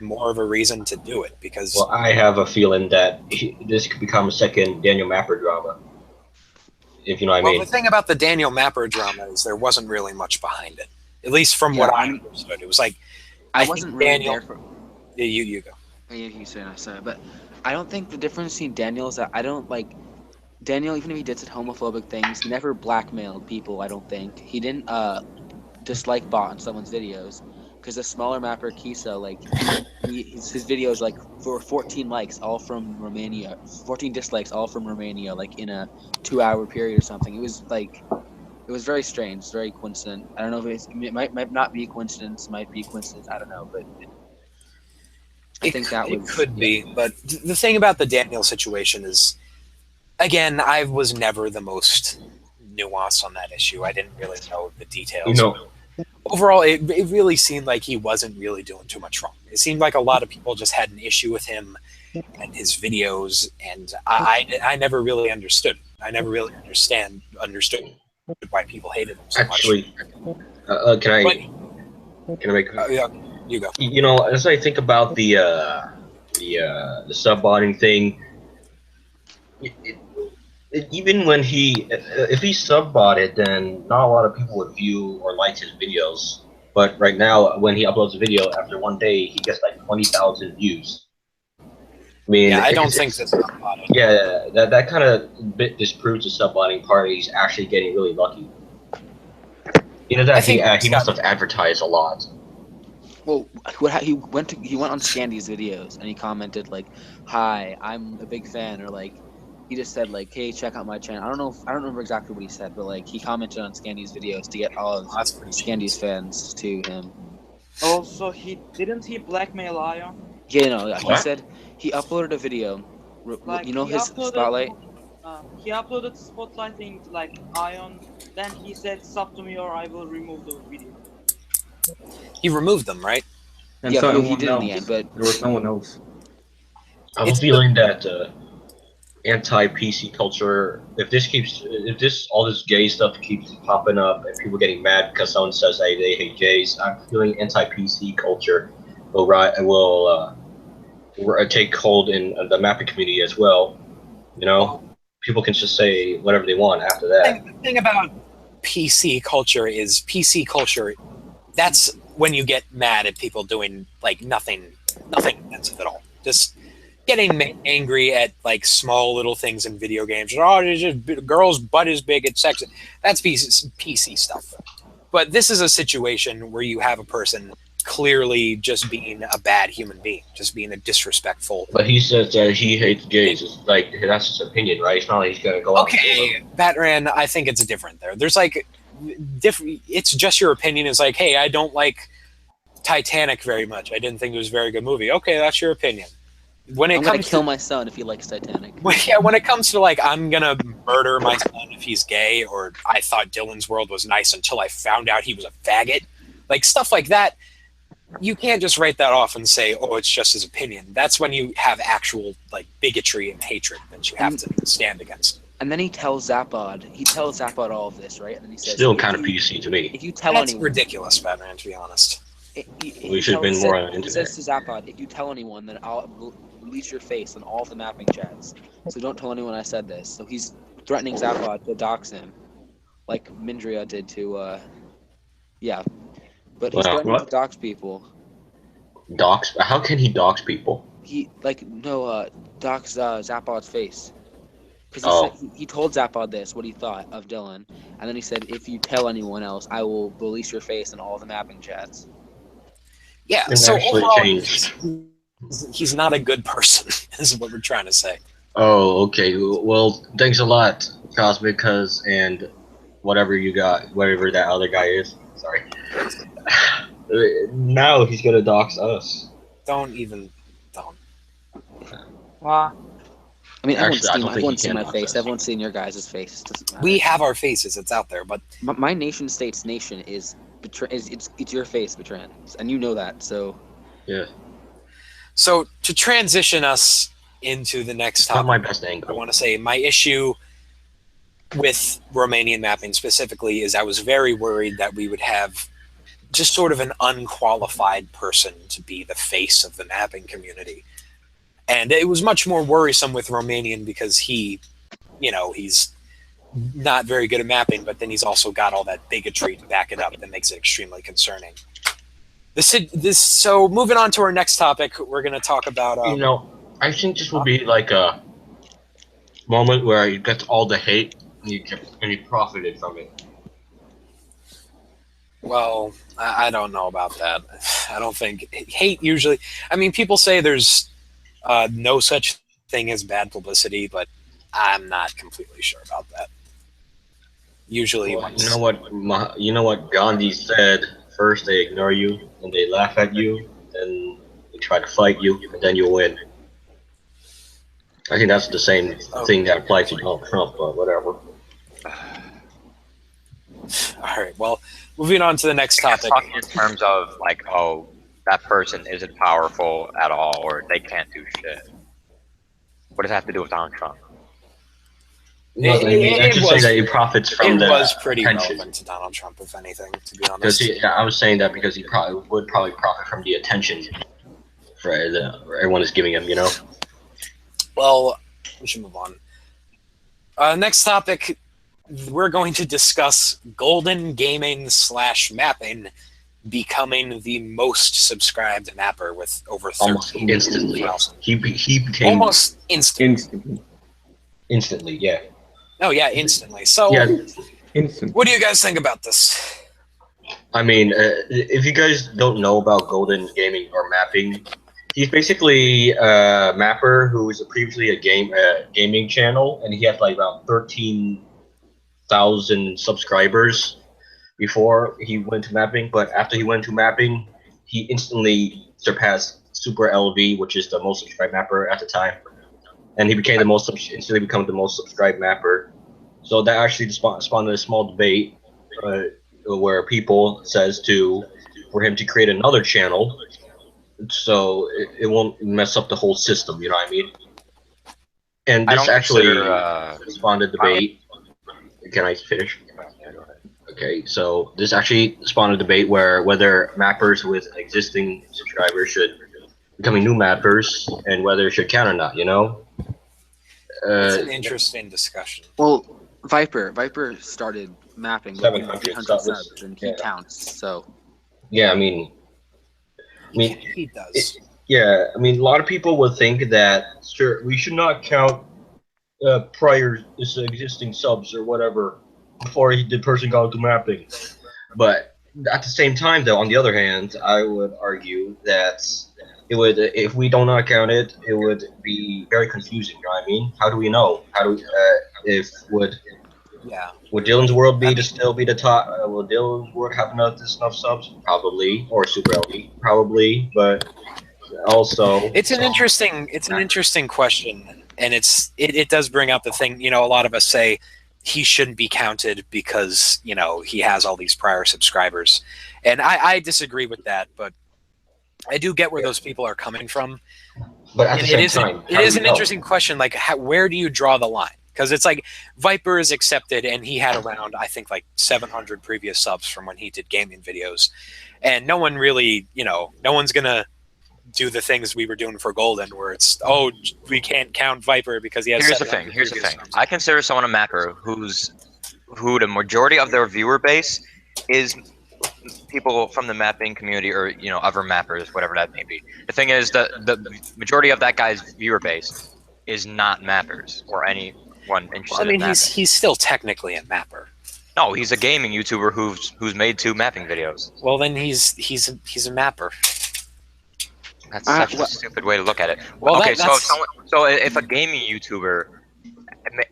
more of a reason to do it because... Well, I have a feeling that this could become a second Daniel Mapper drama. If you know what I mean. The thing about the Daniel Mapper drama is there wasn't really much behind it. At least from what I understood. It was like... I think wasn't really Daniel, there for... You go. Yeah, you say I said, but I don't think the difference between Daniel is that I don't like Daniel. Even if he did some homophobic things, he never blackmailed people. I don't think he didn't dislike bot on someone's videos, because the smaller mapper Kisa, his videos for 14 likes all from Romania, 14 dislikes all from Romania, in a 2-hour period or something. It was very strange, very coincident. I don't know if it might not be a coincidence, might be a coincidence. I don't know, but. I think it could be, but the thing about the Daniel situation is, again, I was never the most nuanced on that issue. I didn't really know the details. Overall, it really seemed like he wasn't really doing too much wrong. It seemed like a lot of people just had an issue with him and his videos, and I never really understood. I never really understood why people hated him so much. Actually, can I make? Yeah. You go. As I think about the subbotting thing, even when if he subbotted, then not a lot of people would view or like his videos. But right now, when he uploads a video, after one day, he gets 20,000 views. I mean, Yeah, I don't it's- think this is unplotted. Yeah, that kind of bit disproves the subplotting part. He's actually getting really lucky. You know I that think he must have advertised a lot. Well, he went on Scandy's videos and he commented like, "Hi, I'm a big fan," or like, he just said like, "Hey, check out my channel." I don't remember exactly what he said, but like he commented on Scandy's videos to get all of That's pretty Scandy's fans to him. Also, he blackmail Ion? Yeah, no, yeah, he What? said he uploaded a video. Like, You know he his uploaded- spotlight. He uploaded spotlighting like Ion. Then he said, "Sub to me or I will remove the video." He removed them, right? And Yeah, so he no one did in the else. end, but There was no one else. I have a It's- feeling that anti-PC culture, if all this gay stuff keeps popping up and people getting mad because someone says they hate gays, I'm feeling anti-PC culture will take hold in the mapping community as well. You know, people can just say whatever they want after that. The thing about PC culture is that's when you get mad at people doing like nothing offensive at all. Just getting angry at like small little things in video games. Oh, it's just girl's butt is big, it's sexy. That's PC stuff. But this is a situation where you have a person clearly just being a bad human being, just being a disrespectful. But he says that he hates gays. It's like that's his opinion, right? It's not like he's gonna go out. Okay, Batman, I think it's different there. There's like different. It's just your opinion. It's like, hey, I don't like Titanic very much. I didn't think it was a very good movie. Okay, that's your opinion. When it I'm gonna comes kill to, my son if he likes Titanic. when it comes to like, I'm gonna murder my son if he's gay, or I thought Dylan's world was nice until I found out he was a faggot, like stuff like that. You can't just write that off and say, oh, it's just his opinion. That's when you have actual like bigotry and hatred that you have to stand against. And then he tells Zapod all of this, right? And then he says, Still "If kind of you- PC to me. If you tell That's anyone, ridiculous, Batman, to be honest. We should have been more on the He says to Zapod, "If you tell anyone, then I'll release your face on all the mapping chats. So don't tell anyone I said this." So he's threatening Zapod to dox him, like Mindria did to, yeah. But he's Wow, threatening what? to dox people. Dox? How can he dox people? He dox Zapod's face. Because Oh. he told Zapod this, what he thought of Dylan, and then he said, "If you tell anyone else, I will release your face in all the mapping chats." Yeah, It so actually overall, changed. he's not a good person, is what we're trying to say. Oh, okay. Well, thanks a lot, Cosmic, and whatever you got, whatever that other guy is. Sorry. Now he's gonna dox us. Don't. Wow. I mean, Actually, I don't think everyone's he seen can my dox face. us. Everyone's seen your guys' face. It doesn't matter. We have our faces. It's out there, but My nation state's nation is it's your face, Bertrand, and you know that. So Yeah. so to transition us into the next Not my topic, best I angle. want to say my issue with Romanian mapping specifically is I was very worried that we would have just sort of an unqualified person to be the face of the mapping community. And it was much more worrisome with Romanian because he's not very good at mapping, but then he's also got all that bigotry to back it up that makes it extremely concerning. So moving on to our next topic, we're going to talk about... I think this will be like a moment where you get all the hate and you profited from it. Well, I don't know about that. I don't think hate usually... I mean, people say there's no such thing as bad publicity, but I'm not completely sure about that. Usually, Well, you know what Gandhi said. First they ignore you, and they laugh at you, then they try to fight you, and then you win. I think that's the same thing that applies to Donald Trump, but whatever. all right. Well, moving on to the next topic. Talking in terms of like, oh, that person isn't powerful at all, or they can't do shit. What does that have to do with Donald Trump? Well, I just say that he profits from It the was pretty attention. relevant to Donald Trump, if anything, to be honest. Because I was saying that because he would probably profit from the attention for everyone is giving him, you know. Well, we should move on. Next topic, we're going to discuss golden gaming / mapping becoming the most subscribed mapper with over Almost 13,000. instantly. He became Almost instantly. instantly. Yeah. Oh yeah, instantly. So, Yeah. Instant. what do you guys think about this? I mean, if you guys don't know about Golden Gaming or mapping, he's basically a mapper who was previously a gaming channel, and he had like around 13,000 subscribers before he went to mapping. But after he went to mapping, he instantly surpassed Super LV, which is the most subscribed mapper at the time, and he became instantly become the most subscribed mapper. So that actually spawned a small debate. Where people says for him to create another channel, so it won't mess up the whole system. You know what I mean? And this actually spawned a debate. Can I finish? Okay, so this actually spawned a debate whether mappers with existing subscribers should becoming new mappers and whether it should count or not. You know? It's an interesting discussion. Well, Viper started mapping with 700 300 subs, and he counts. So yeah, I mean, He does. yeah, I mean, a lot of people would think that sure we should not count prior existing subs or whatever before the person got into mapping. But at the same time, though, on the other hand, I would argue that it would, if we do not count it, it would be very confusing. You know what I mean? How do we know? Would Dylan's World still be the top? Will Dylan's World have enough subs? Probably, or Super LV, probably. But also, It's an interesting question, and it does bring up the thing. You know, a lot of us say he shouldn't be counted because he has all these prior subscribers, and I disagree with that. But I do get where those people are coming from. But at the same time, it is an interesting question. Like, where do you draw the line? Because it's like Viper is accepted, and he had around, I think, like 700 previous subs from when he did gaming videos, and no one really, no one's gonna do the things we were doing for Golden, where it's we can't count Viper because he has. Here's the thing. Subs. I consider someone a mapper who the majority of their viewer base is people from the mapping community or other mappers, whatever that may be. The thing is that the majority of that guy's viewer base is not mappers or anyone interested in mapping. He's still technically a mapper. No, he's a gaming YouTuber who's made 2 mapping videos. Well, then he's a mapper. That's such a stupid way to look at it. Well, okay, so if a gaming YouTuber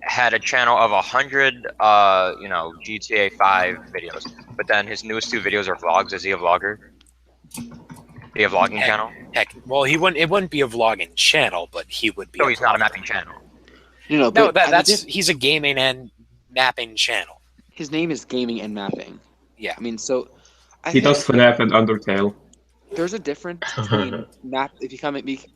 had a channel of 100 GTA 5 videos, but then his newest 2 videos are vlogs, is he a vlogger? Be a vlogging channel? Well, it wouldn't be a vlogging channel, but he would be. No, he's not a mapping channel. He's a gaming and mapping channel. His name is Gaming and Mapping. Yeah. I mean, so He does FNAF and Undertale. There's a difference between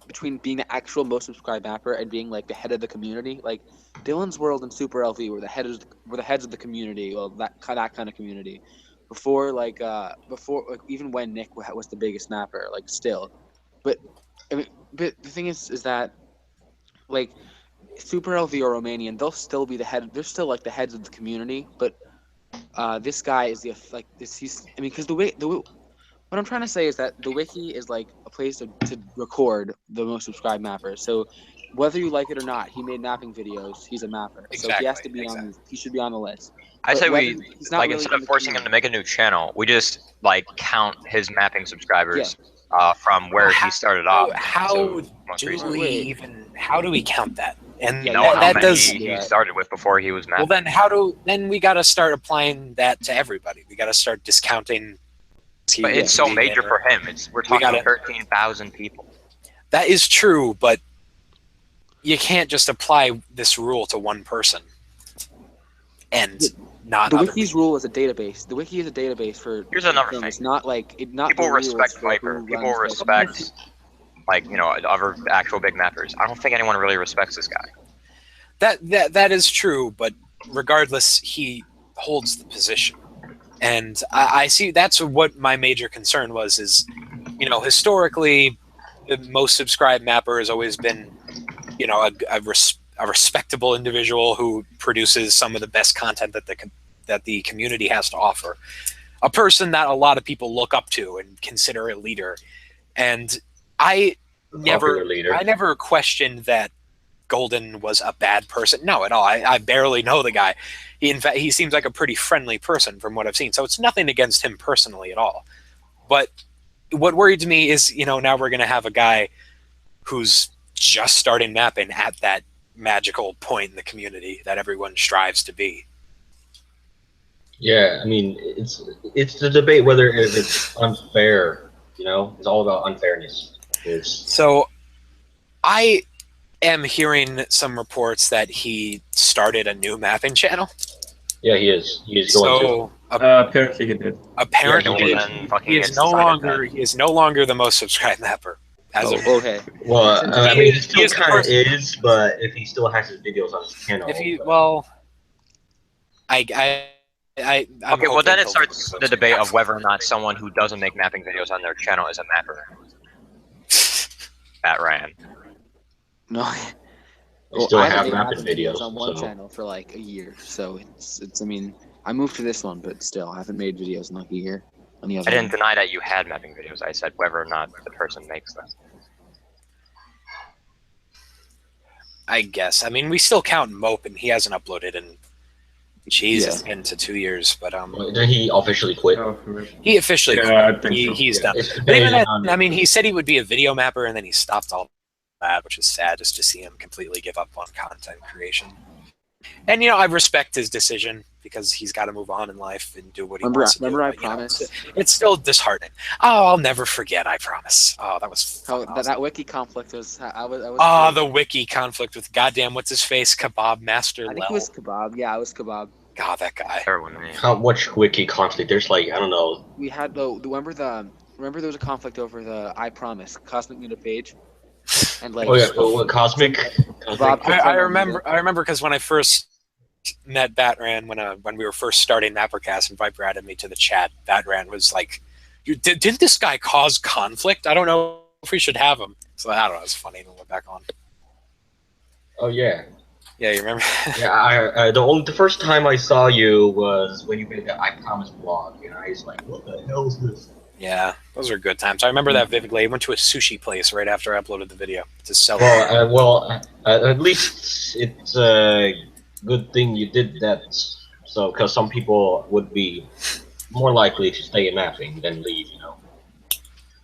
between being the actual most subscribed mapper and being like the head of the community. Like Dylan's World and Super LV were the heads of the community. Well, that kind of community. Before even when Nick was the biggest mapper, like still, but the thing is that like Super LV or Romanian, they'll still be the head. They're still like the heads of the community, but this guy is because what I'm trying to say is that the wiki is like a place to record the most subscribed mappers. So whether you like it or not, he made mapping videos. He's a mapper, so he has to be he should be on the list. I say instead of forcing him to make a new channel, we just count his mapping subscribers from where he started off. How do we count that? And he started with before he was mapping. Well, then we got to start applying that to everybody. We got to start discounting. But it's so major for him. We're talking 13,000 people. That is true, but you can't just apply this rule to one person and not. The wiki's rule is a database. The wiki is a database for. Here's another thing. It's not not. People respect Viper. People respect other actual big mappers. I don't think anyone really respects this guy. That is true, but regardless, he holds the position. And I see that's what my major concern was is, historically, the most subscribed mapper has always been, a respectable individual who produces some of the best content that the community has to offer. a person that a lot of people look up to and consider a leader. And I Popular leader. never questioned that Golden was a bad person. No, at all. I barely know the guy. In fact, he seems like a pretty friendly person from what I've seen. So it's nothing against him personally at all. But what worried me is, now we're going to have a guy who's just starting mapping at that magical point in the community that everyone strives to be. Yeah, I mean, it's the debate whether if it's unfair. It's all about unfairness. So, I am hearing some reports that he started a new mapping channel. Yeah, he is. He is going to. Apparently he did. Apparently, Yeah, he is no longer the most subscribed mapper. Okay. Well, I mean, he still is the kind of person- is, but if he still has his videos on his channel. I'm Okay, well hoping then it he'll starts do the those. debate of whether or not someone who doesn't make mapping videos on their channel is a mapper. That ran. No. They still I have made mapping videos on one so. channel for like a year, so it's. I mean, I moved to this one, but still, I haven't made videos in like a year. On the other I didn't one. deny that you had mapping videos. I said whether or not the person makes them. I guess. I mean, we still count Mope, and he hasn't uploaded in Jesus into 2 years. But Then he officially quit. Oh, for real. he officially Yeah, I think so. he's Yeah, done. it's But even based that, on- I mean, he said he would be a video mapper, and then he stopped all that, which is sad just to see him completely give up on content creation. And I respect his decision because he's got to move on in life and do what he wants to do. Remember, I But, promised. it's still disheartening. Oh, I'll never forget. I promise. Oh, that was How fucking awesome. that wiki conflict was. I was. Oh, the wiki conflict with goddamn what's his face, Kebab Master I think Lel. it was Kebab. Yeah, it was Kebab. God, that guy. Everyone, man. How much wiki conflict? There's like, I don't know. We had remember there was a conflict over the I promise Cosmic Muta page, and like. Oh yeah, what Cosmic? Bob- I remember because when I first met Batran, when we were first starting MapperCast and Viper added me to the chat, Batran was like, didn't this guy cause conflict? I don't know if we should have him. So I don't know, it's funny to look back on. Oh yeah. Yeah, you remember? Yeah, the first time I saw you was when you made the I Promise blog, and I was like, what the hell is this? Yeah, those are good times. I remember that vividly. I went to a sushi place right after I uploaded the video to sell it. At least it's a good thing you did that, so because some people would be more likely to stay in mapping than leave,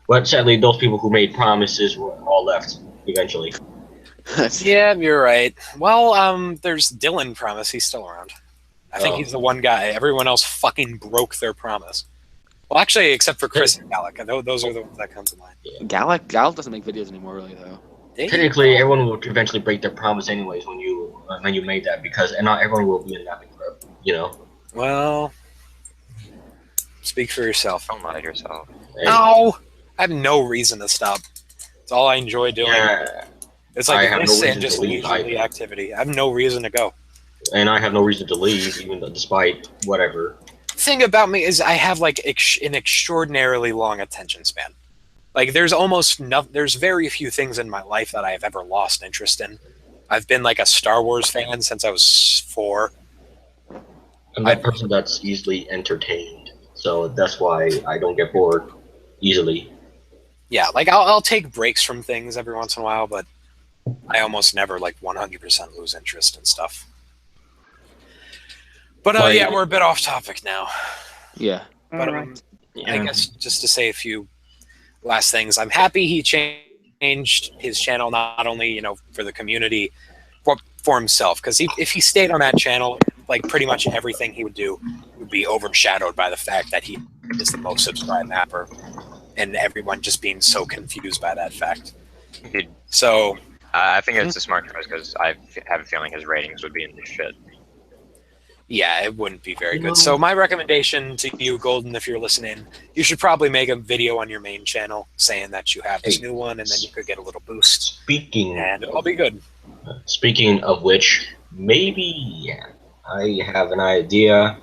But sadly, those people who made promises were all left eventually. Yeah, you're right. Well, there's Dylan Promise. He's still around. I think he's the one guy. Everyone else fucking broke their promise. Well, actually, except for Chris and Gallic. Those are the ones that come to mind. Gallic doesn't make videos anymore, really though. Technically, everyone will eventually break their promise anyways when you made that, because not everyone will be in mapping forever, Well, speak for yourself. Don't lie to yourself. No! I have no reason to stop. It's all I enjoy doing. Yeah, It's I like have no this reason and just to leave leisurely either. activity. I have no reason to go. and I have no reason to leave, even despite whatever. Thing about me is I have like an extraordinarily long attention span. Like there's very few things in my life that I have ever lost interest in. I've been like a Star Wars fan since I was 4. I'm that person that's easily entertained, so that's why I don't get bored easily. Yeah, like I'll take breaks from things every once in a while, but I almost never like 100% lose interest in stuff. But Like- yeah, we're a bit off topic now. Yeah. But Alright. I guess just to say a few last things, I'm happy he changed his channel not only for the community, but for himself. Because if he stayed on that channel, like pretty much everything he would do would be overshadowed by the fact that he is the most subscribed mapper, and everyone just being so confused by that fact. Dude, So I think it's a smart choice because I have a feeling his ratings would be in the shit. yeah, it wouldn't be very good. So my recommendation to you, Golden, if you're listening, you should probably make a video on your main channel saying that you have this new one, and then you could get a little boost, Speaking and it'll be good. of which, maybe I have an idea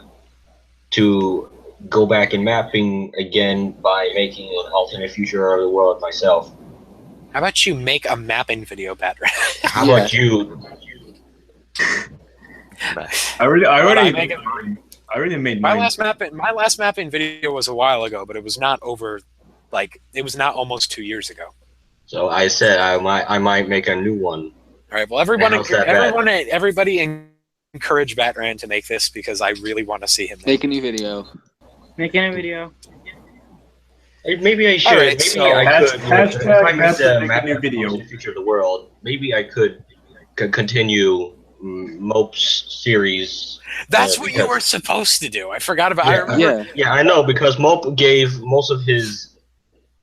to go back in mapping again by making an alternate future of the world myself. How about you make a mapping video, Batman? How about you? I already I already made My mine. last mapping video was a while ago, but it was not over. Like it was not almost 2 years ago. So I said I might make a new one. All right. Well, everyone, How's that bad? everybody, encourage Batran to make this because I really want to see him. Make a new video. Making a video. Maybe I should. All right, Maybe so I could. hashtag if I make Master the make a map new video. the future of the world, maybe I could continue Mope's series. That's what you because- were supposed to do. I forgot about. Yeah. I remember. Yeah. Yeah, I know because Mope gave most of his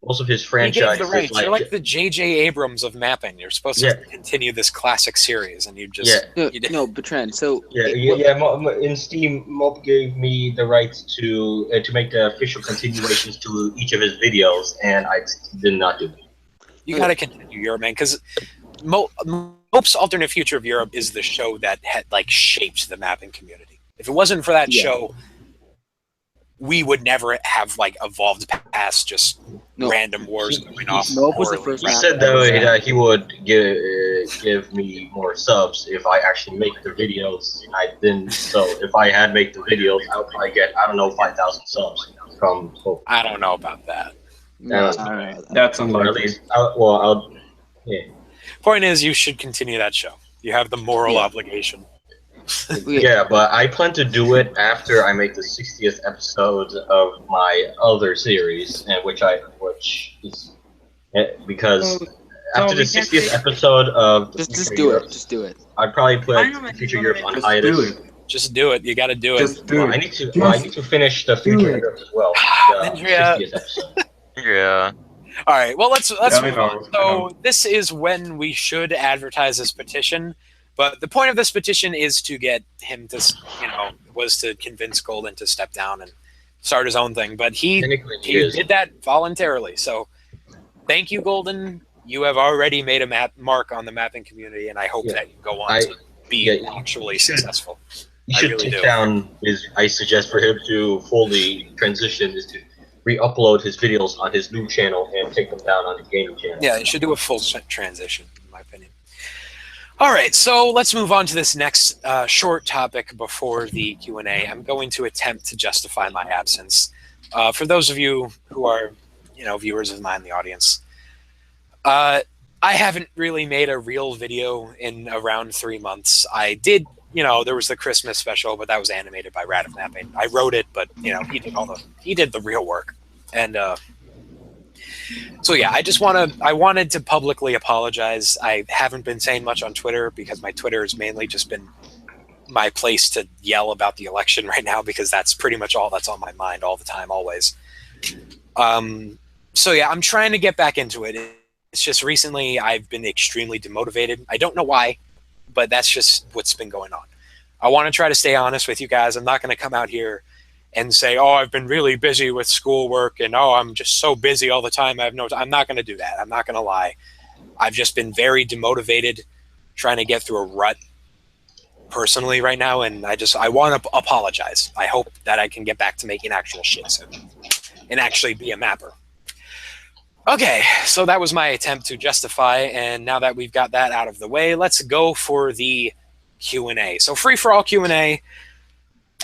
He gave franchise. the rights. You're like the J.J. Abrams of mapping. You're supposed to continue this classic series, and you just Yeah. No, you did. no, Bertrand. So In Steam, Mope gave me the rights to make the official continuations to each of his videos, and I did not do it. You got to continue Europe, man, because Mope's Alternate Future of Europe is the show that had like shaped the mapping community. If it wasn't for that show, we would never have like evolved past just random wars going off. Mope was the poorly. first He map said ever. that he would give me more subs if I actually make the videos. I didn't. So if I had make the videos, I would probably get 5,000 subs from Hope. I don't know about that. No, all right. That's Or at unlikely. least, Point is, you should continue that show. You have the moral obligation. yeah, but I plan to do it after I make the 60th episode of my other series, and which is because after the we can 60th say- episode of the Just Future do Europe, it. Just do it. I'd probably I put know, man, Future you Europe know, on Just hiatus. do it. Just do it. You got to do it. Just do Well, it. I need to finish the Future Europe as well. The Andrea. 60th episode. Yeah. All right. Well, let's Yeah, I move know, on. I know. So this is when we should advertise this petition. But the point of this petition is to get him to, was to convince Golden to step down and start his own thing. But he is. did that voluntarily. So thank you, Golden. You have already made a mark on the mapping community, and I hope that you go on to be actually successful. You I should really take do. down I suggest for him to fully transition is to re-upload his videos on his new channel and take them down on the gaming channel. Yeah, it should do a full transition, in my opinion. All right, so let's move on to this next short topic before the Q&A. I'm going to attempt to justify my absence. For those of you who are, viewers of mine in the audience, I haven't really made a real video in around 3 months. I did, there was the Christmas special, but that was animated by Rad of Mapping. I wrote it, but he did the real work. And so yeah, I wanted to publicly apologize. I haven't been saying much on Twitter because my Twitter has mainly just been my place to yell about the election right now because that's pretty much all that's on my mind all the time, always. So yeah, I'm trying to get back into it. It's just recently I've been extremely demotivated. I don't know why, but that's just what's been going on. I want to try to stay honest with you guys. I'm not going to come out here and say, oh, I've been really busy with schoolwork and oh, I'm just so busy all the time. I have no time. I'm not going to do that. I'm not going to lie. I've just been very demotivated trying to get through a rut personally right now. And I want to apologize. I hope that I can get back to making actual shit soon and actually be a mapper. Okay, so that was my attempt to justify. And now that we've got that out of the way, let's go for the Q&A. So free for all Q&A.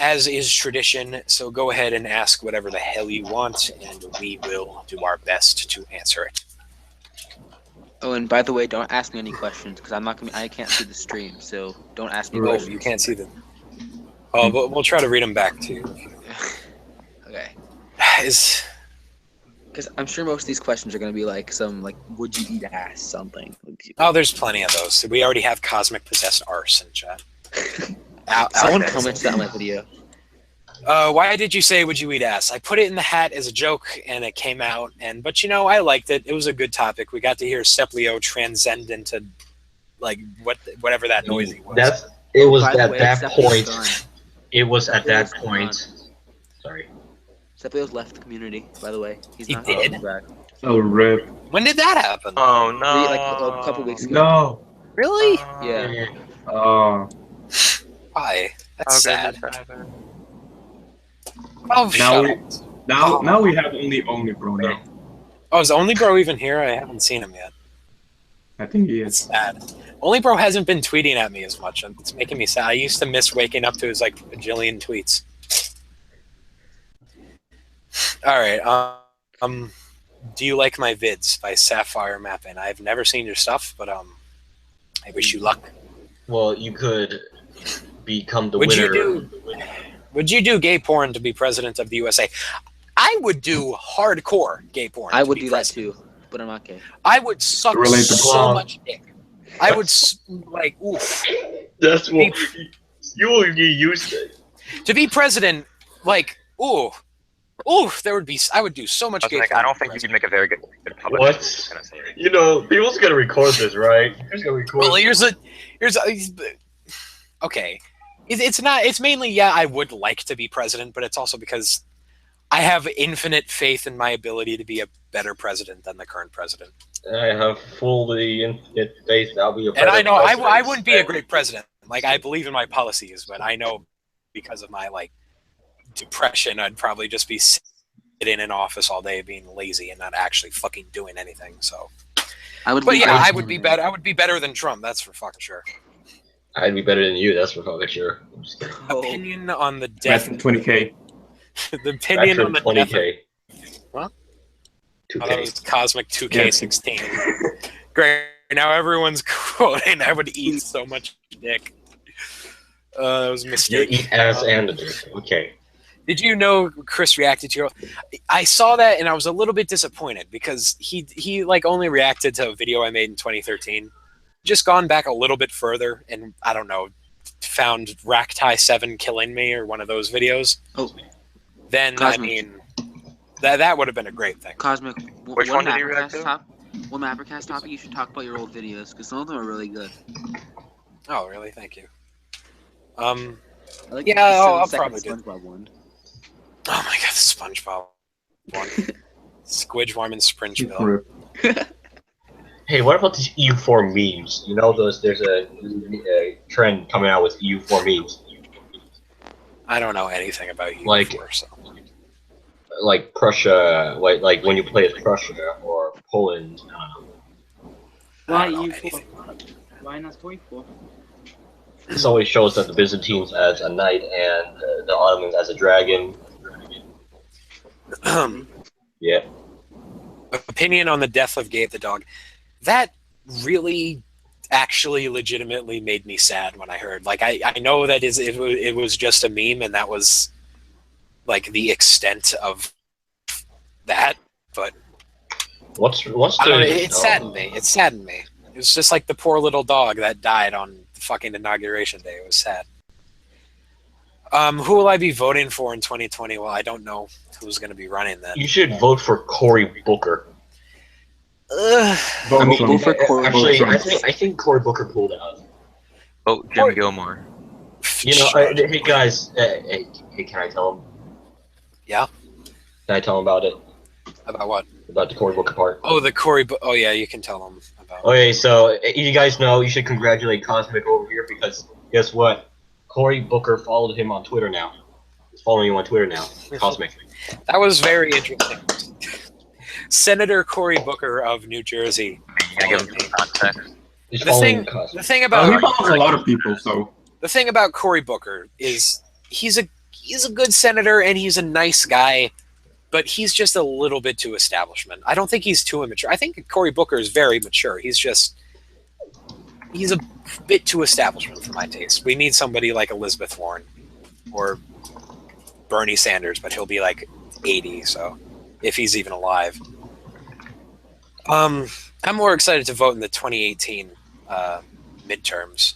As is tradition, so go ahead and ask whatever the hell you want, and we will do our best to answer it. Oh, and by the way, don't ask me any questions because I can't see the stream, so don't ask me Oh, questions. you can't see them. Oh, but we'll try to read them back to you. Okay. Because I'm sure most of these questions are gonna be like would you eat ass something. oh, there's plenty of those. We already have cosmic possessed arse in chat. Someone commented that on my video. Why did you say would you eat ass? I put it in the hat as a joke, and it came out. But I liked it. It was a good topic. We got to hear Seplio transcend into whatever that noise was. It was By the at way, that Seplio's point. gone. It was at that Seplio's point. Sorry. Seplio's left the community, by the way. He's He not did? coming back. Oh, rip. When did that happen? Oh no. A couple weeks ago. No. Really? Yeah. Oh. Why? That's sad. That happened. Oh, Now shut we- up. Now we have only bro now. Oh, is Only Bro even here? I haven't seen him yet. I think he It's is. sad. Only Bro hasn't been tweeting at me as much. It's making me sad. I used to miss waking up to his bajillion tweets. All right. Do you like my vids by Sapphire Mapping? I've never seen your stuff, but I wish you luck. Well, you could become the Would winner. Would you do gay porn to be president of the USA? I would do hardcore gay porn. I to would be do president. that too, but I'm not gay. I would suck Relatable. so much dick. I would like oof. That's what you will be used to. To be president, like ooh, there would be. I would do so much gay porn. I don't think you'd make a very good public. What? I'm just gonna say it. You know, people's gonna record this, right? Who's gonna record? Well, here's a okay. It's not. It's mainly I would like to be president, but it's also because I have infinite faith in my ability to be a better president than the current president. I have fully infinite faith I'll be a And I know president. I wouldn't be a great president. Like I believe in my policies, but I know because of my like depression, I'd probably just be sitting in office all day being lazy and not actually fucking doing anything. So, but yeah, I would be better. I would be better than Trump. That's for fucking sure. I'd be better than you. That's for fucking sure. I'm just kidding. Opinion on the death. That's 20K. The opinion on the death. 20K. What? 2K. Oh, that was Cosmic 2K16. Great. Now everyone's quoting. I would eat so much dick. That was a You mistake. eat ass and a dick. Okay. Did you know Chris reacted to your? I saw that and I was a little bit disappointed because he like only reacted to a video I made in 2013. Just gone back a little bit further and I don't know, found Raktai 7 killing me or one of those videos. Oh. Then Cosmic. I mean that would have been a great thing. Cosmic. Which one did you react to? What MapperCast topic you should talk about your old videos because some of them are really good. Oh really? Thank you. I like Yeah, the I'll 7-second probably do. SpongeBob one. Oh my god, SpongeBob one. Squidwarm and Springeville. Rip. Hey, what about these EU4 memes? You know, there's a trend coming out with EU4 memes. I don't know anything about you Like- before, so. Like Prussia, like when you play as Prussia or Poland. I don't know. Why don't know you anything. Why not going for? This always shows that the Byzantines as a knight and the Ottomans as a dragon. Yeah. Opinion on the death of Gabe the dog. That really actually legitimately made me sad when I heard. Like I know that it was just a meme and that was like the extent of that, but What's I don't know, the? it saddened me. It saddened me. It was just like the poor little dog that died on the fucking Inauguration Day. It was sad. Who will I be voting for in 2020? Well, I don't know who's going to be running then. You should vote for Cory Booker. Ugh. Vote I mean, Trump. go for Cory. Actually, Trump. I think Cory Booker pulled out. Oh, Jim Gilmore. You know, hey guys, hey, can I tell him? Yeah? Can I tell him about it? About what? About the Cory Booker part? Oh, the Cory. Oh, yeah, you can tell them about. Okay, so you guys know you should congratulate Cosmic over here because guess what? Cory Booker followed him on Twitter now. He's following you on Twitter now. Cosmic. That was very interesting. Senator Cory Booker of New Jersey. You gotta give him some context. He's The following thing, Cosmic. the thing He about follows a lot of people, so the thing about Cory Booker is he's a good senator and he's a nice guy, but he's just a little bit too establishment. I don't think he's too immature. I think Cory Booker is very mature. He's a bit too establishment for my taste. We need somebody like Elizabeth Warren or Bernie Sanders, but he'll be like 80, so if he's even alive. I'm more excited to vote in the 2018 midterms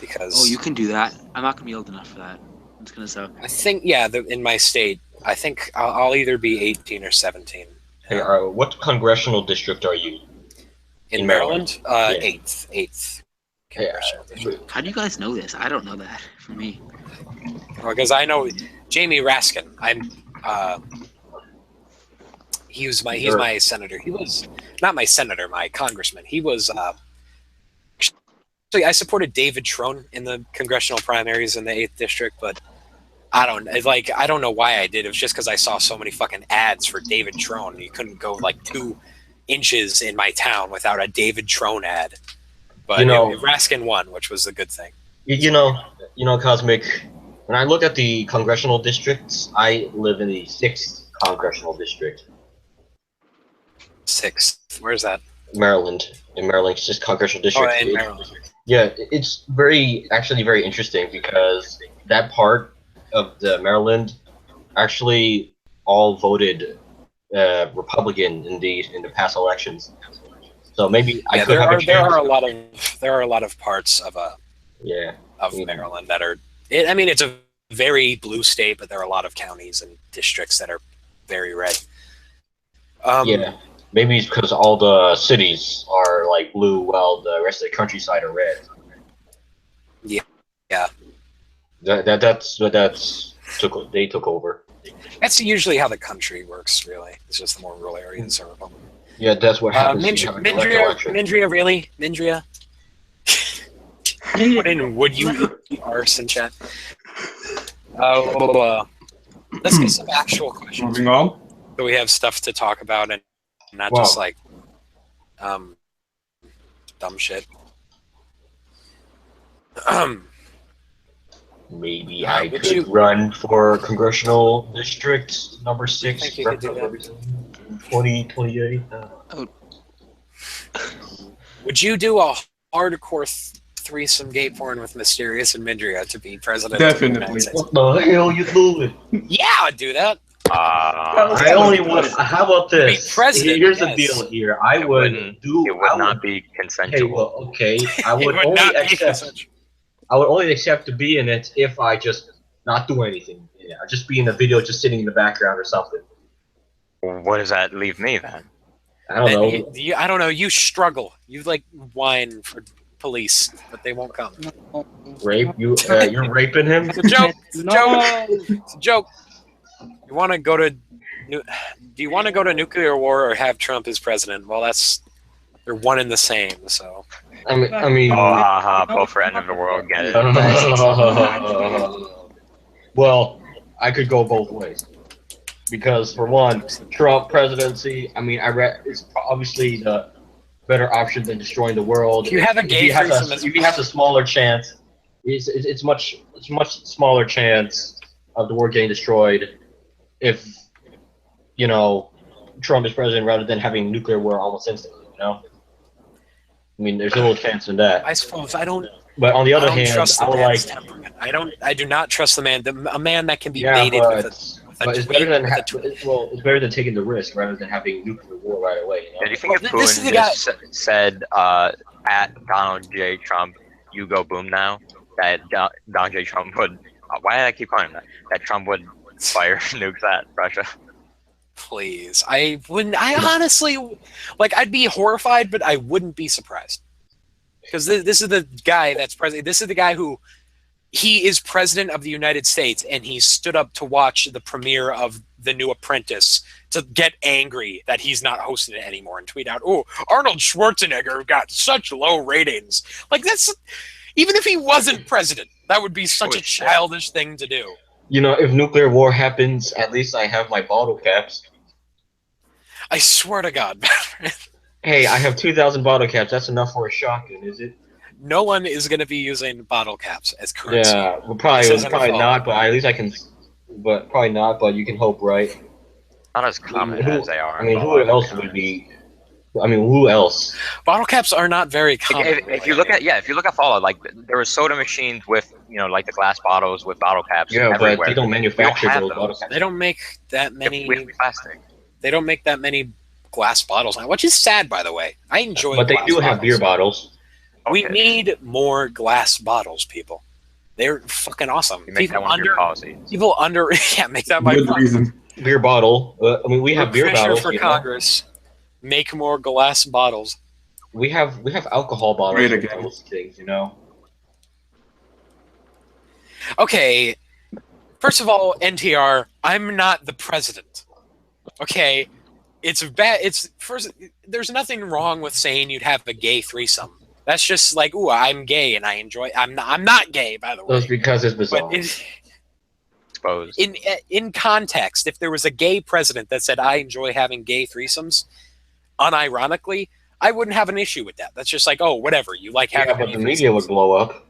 because Oh, you can do that. I'm not gonna be old enough for that. I'm just gonna say. I think in my state, I think I'll either be 18 or 17. Hey, what congressional district are you? In Maryland, Yeah. eighth Hey, congressional district. How do you guys know this? I don't know that. For me, Because I know Jamie Raskin. He's my senator. He was not my senator, my congressman. He was. Actually, I supported David Trone in the congressional primaries in the 8th district, but I don't know why I did. It was just because I saw so many fucking ads for David Trone. You couldn't go like 2 inches in my town without a David Trone ad. But Raskin won, which was a good thing. You know, Cosmic. When I look at the congressional districts, I live in the 6th congressional district. 6th. Where's that? Maryland. In Maryland, it's just congressional district. Oh, in Maryland. Yeah, it's actually very interesting because that part of the Maryland actually all voted Republican in the past elections. So maybe I could have a chance. There are a lot of parts of Maryland that are. It's a very blue state, but there are a lot of counties and districts that are very red. Yeah, maybe it's because all the cities are like blue, while the rest of the countryside are red. Yeah. They took over. That's usually how the country works. Really, it's just the more rural areas are Republican. Yeah, that's what happens. Mindria, really? Mindria? Put in would you arse in chat? Let's get some actual questions. Moving on. So we have stuff to talk about and not just like dumb shit. Maybe I could run for congressional district number 6. Think you could do that? 2028. Would you do a hardcore threesome gay porn with Mysterious and Mindria to be president? Definitely. What the hell you doing? Yeah, I'd do that. I only want. How about this? Be president, Here's the yes. deal. Here, I would do. It would not be consensual. Hey, well, okay. I It would would only not be accept. consensual. I would only accept to be in it if I just not do anything. Yeah, I'd just be in the video, just sitting in the background or something. What does that leave me then? I don't know. I don't know. You struggle. You like whine for police, but they won't come. Rape? You're raping him? It's a joke. It's a No. joke. It's a joke. You want to go to? Do you want to go to nuclear war or have Trump as president? Well, they're one and the same. So. I mean. Both for end of the world. Get it? Well, I could go both ways. Because for one, Trump presidency. I mean, it's obviously the better option than destroying the world. If you have a gay threesome, if he has a smaller chance, it's much smaller chance of the world getting destroyed if Trump is president rather than having nuclear war almost instantly. I mean, there's a little chance in that. I suppose I don't. But on the other hand, trust I the would man's like. temperament. I do not trust the man. A man that can be Yeah, baited but, with a but it's better than it's better than taking the risk rather than having nuclear war right away. Yeah, do you think if This is the Putin just said at Donald J. Trump, "You go boom now," that Donald J. Trump would? Why did I keep calling him that? That Trump would fire nukes at Russia. Please, I wouldn't. I honestly, I'd be horrified, but I wouldn't be surprised. Because this is the guy that's president. This is the guy who he is president of the United States, and he stood up to watch the premiere of The New Apprentice to get angry that he's not hosting it anymore and tweet out, "Oh, Arnold Schwarzenegger got such low ratings." That's even if he wasn't president, that would be such a childish thing to do. If nuclear war happens, at least I have my bottle caps. I swear to God. Hey, I have 2,000 bottle caps. That's enough for a shotgun, is it? No one is going to be using bottle caps as currency. Yeah, probably not. But at least I can. But probably not. But you can hope, right? Not as common as they are. I mean, who else would be? I mean, who else? Bottle caps are not very common. If you look at Fallout, there were soda machines with the glass bottles with bottle caps. Yeah, everywhere. but they don't manufacture have those bottle caps. They don't make that many. With plastic. They don't make that many glass bottles now, which is sad, by the way. I enjoy. But they glass do have bottles. beer bottles. We need more glass bottles, people. They're fucking awesome. You make that one of your policies. People under make that my Good reason. Beer bottle. I mean, we have beer bottles. for Congress. Make more glass bottles. We have alcohol bottles. Great and again. those things, Okay. First of all, NTR, I'm not the president. Okay. It's bad. There's nothing wrong with saying you'd have a gay threesome. That's just ooh, I'm gay and I enjoy. I'm not gay, by the way. That's because it's bizarre. But Exposed. in context, if there was a gay president that said I enjoy having gay threesomes, unironically, I wouldn't have an issue with that. That's just oh, whatever. You like having. But the media would blow up.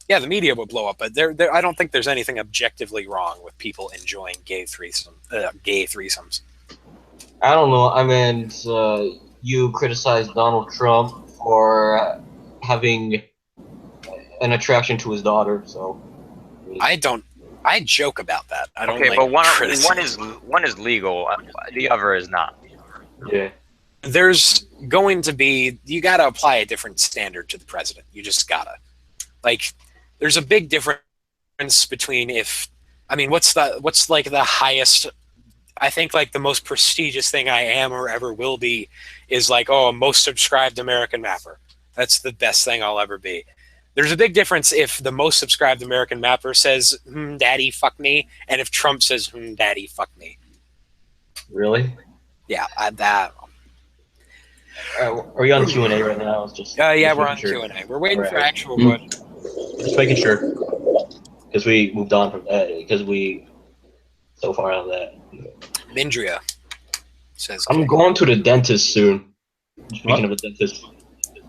Yeah, the media would blow up, but I don't think there's anything objectively wrong with people enjoying gay threesomes. I don't know. I mean, you criticize Donald Trump for having an attraction to his daughter, so. I joke about that. I don't. Okay, like, but one criticize. is legal, the other is not. Yeah. There's going to be, you got to apply a different standard to the president. You just gotta. Like, there's a big difference between what's like the highest. I think like the most prestigious thing I am or ever will be is like, oh, most subscribed American mapper. That's the best thing I'll ever be. There's a big difference if the most subscribed American mapper says, daddy, fuck me, and if Trump says, daddy, fuck me. Really? Yeah, that. Are we on Q&A right now? It's just. Yeah, just we're on making Q&A. We're waiting All for right. actual questions. Just making sure. Because we moved on from that. Because we so far out of that. Mindria says, I'm going to the dentist soon. Speaking of a dentist.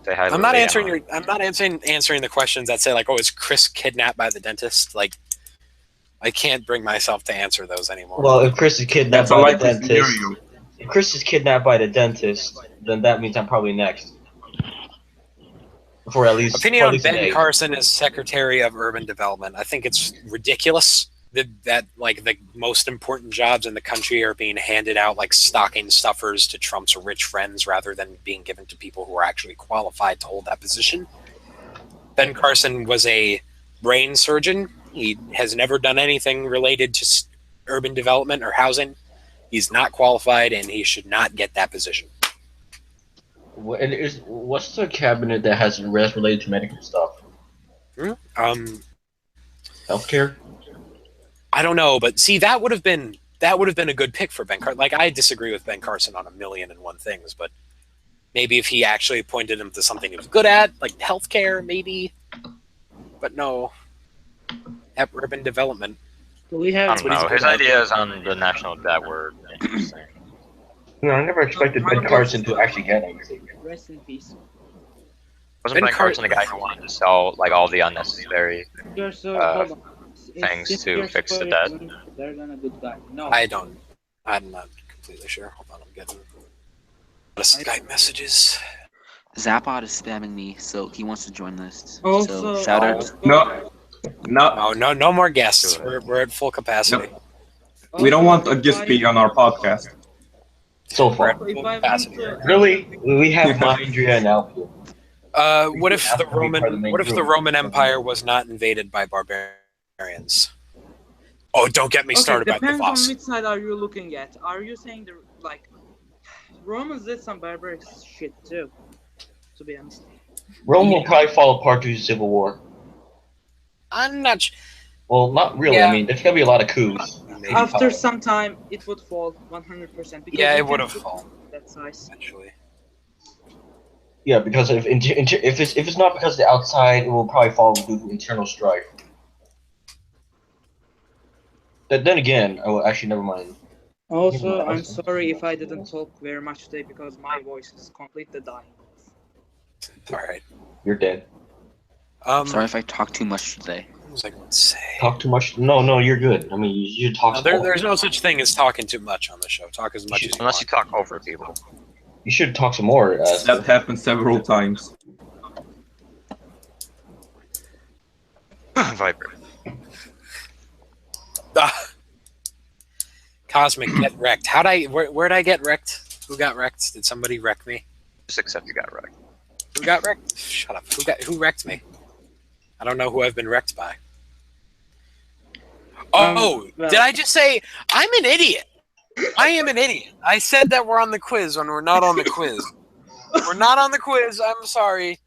Say hi to I'm not Leanne. answering the questions that say like, oh, is Chris kidnapped by the dentist? Like, I can't bring myself to answer those anymore. Well, if Chris is kidnapped That's a by the likely dentist, scenario. if Chris is kidnapped by the dentist, then that means I'm probably next. For at least. Opinion for at on least a Ben day. Carson as Secretary of Urban Development. I think it's ridiculous that like the most important jobs in the country are being handed out like stocking stuffers to Trump's rich friends rather than being given to people who are actually qualified to hold that position. Ben Carson was a brain surgeon. He has never done anything related to urban development or housing. He's not qualified, and he should not get that position. What's the cabinet that has related to medical stuff? Healthcare? I don't know, but see, that would have been a good pick for Ben Carson. Like, I disagree with Ben Carson on 1,000,001 things, but maybe if he actually pointed him to something he was good at, like healthcare, maybe. But no, at urban development. We I have don't know. His ideas on the national debt were interesting. No, I never expected Ben Carson to actually get anything. Rest in peace. Wasn't Ben Carson the guy who wanted to sell like all the unnecessary There's hold on. Things If to you're fix the sorry, debt? Better than a good guy. No. I'm not completely sure. Hold on, I'm getting a Skype messages. Zapod is spamming me, so he wants to join this. Also, so shout out. No. No. No more guests. We're at full capacity. We don't want a guest speak on our podcast. So far. If I want to, Really? We have Mindria and Alpha. What if the Have to be part of the main group. Roman Empire was not invaded by barbarians? Oh, don't get me started by the depends Voss. on which side are you looking at. Are you saying the like Romans did some barbaric shit too? To be honest. Rome will probably fall apart due to civil war. I'm not. Well, not really. Yeah. I mean, there's gonna be a lot of coups. Maybe After some time, it would fall 100%. Yeah, you it would can't have fallen do that size. eventually. Yeah, because if it's not because of the outside, it will probably fall due to internal strife. Then again, oh, actually, never mind. Also, I'm sorry if I didn't talk very much today because my voice is completely dying. All right. You're dead. Sorry if I talk too much today. What was I going to say? Talk too much? No, you're good. I mean, you should talk. There's no such thing as talking too much on the show. Talk as much as you Unless you want. talk over people. You should talk some more. That happened several times. Viper. Cosmic, get wrecked. Where'd I get wrecked? Who got wrecked? Did somebody wreck me? Just accept you got wrecked. Who got wrecked? Shut up. Who wrecked me? I don't know who I've been wrecked by. Oh, well- did I just say I'm an idiot? I am an idiot. I said that we're on the quiz when we're not on the quiz. We're not on the quiz. I'm sorry.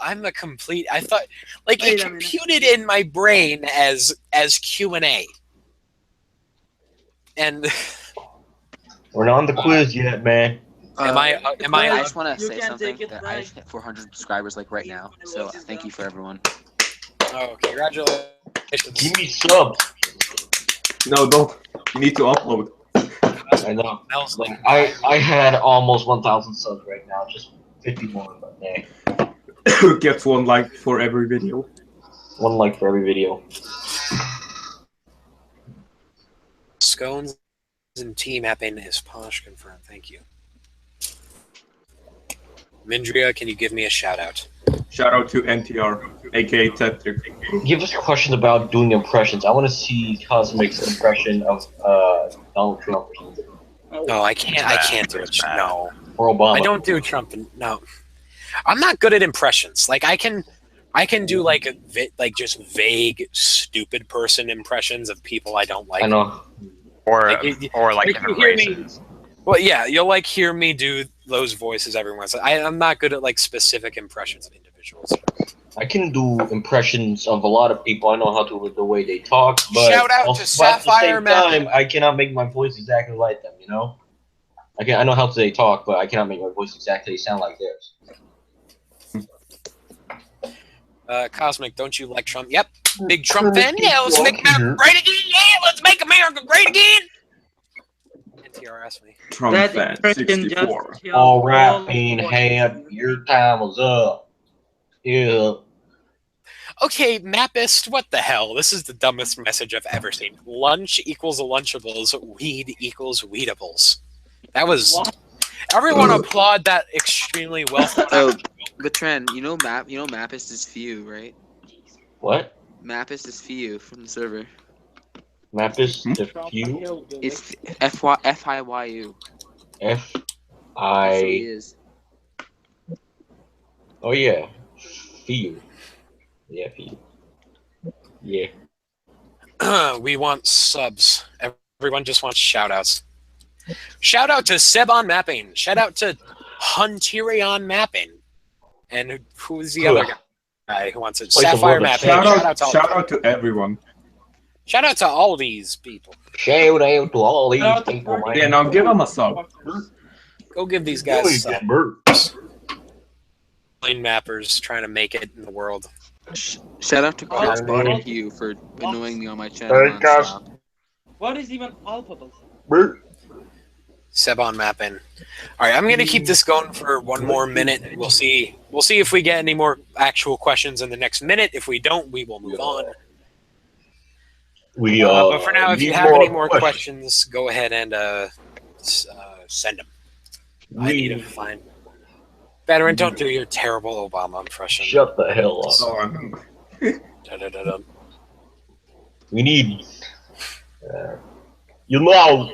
I'm a complete. I thought like Wait it a minute. computed in my brain as Q&A. And We're not on the quiz yet, man. am I? I just want to You say can something take it that right. I just hit 400 subscribers like right now. So thank you for everyone. Oh, congratulations. Give me subs. No, don't. You need to upload. I know. Smells like I had almost 1,000 subs right now, just 50 more, but nah. Gets one like for every video. 1 like for every video. Scones and tea mapping is posh confirmed. Thank you. Mindria, can you give me a shout out? Shout out to NTR, aka Tetrick. Give us questions about doing impressions. I want to see Cosmic's impression of Donald Trump or something. No, I can't. I can't do it. No, Or Obama. I don't do Trump. No, I'm not good at impressions. Like I can do like just vague, stupid person impressions of people I don't like. I know. Or Like, different you hear me- races. Well, yeah, you'll like hear me do those voices every once. I'm not good at like specific impressions of individuals. I can do impressions of a lot of people. I know how to with the way they talk, but Shout out to also, Sapphire at the same time, I cannot make my voice exactly like them. You know, I know how they talk, but I cannot make my voice exactly sound like theirs. Cosmic, don't you like Trump? Yep, big Trump fan. Yeah, let's make America great again. Yeah, let's make America great again. NTR asked me. Trump That fan, impression 64. just killed All right, all being the hand, your time was up. Yeah. Okay, Mappist, what the hell? This is the dumbest message I've ever seen. Lunch equals Lunchables, weed equals Weedables. That was... What? Everyone applaud that extremely well thought Oh, out. but Trent, you know Mappist is few, right? What? Mappist is few from the server. Mappist if you It's FIYU. F That's what he I. is. Oh yeah, feel. Yeah, feel. Yeah. We want subs. Everyone just wants shout-outs. Shout out to Seb on Mapping. Shout out to Hunterion Mapping. And who's the other guy who wants it? Place of Sapphire work. Mapping. Shout out to everyone. Shout out to all these people. Shout out to all these Shout out to people, man. Yeah, now give them a sub. Go give these Really guys good some birds. mappers trying to make it in the world. Shout out to Oh, Chris oh. Barbecue for annoying me on my channel. Hey, guys. nonstop. What is even alphabet? Bird. Seb on Mapping. All right, I'm gonna keep this going for one more minute. We'll see. We'll see if we get any more actual questions in the next minute. If we don't, we will move on. We But for now, if need you have any more questions, go ahead and send them. I need to find. Veteran, don't do your terrible Obama impression. Shut the hell up. So, um, Da-da-da-da. We need. You know.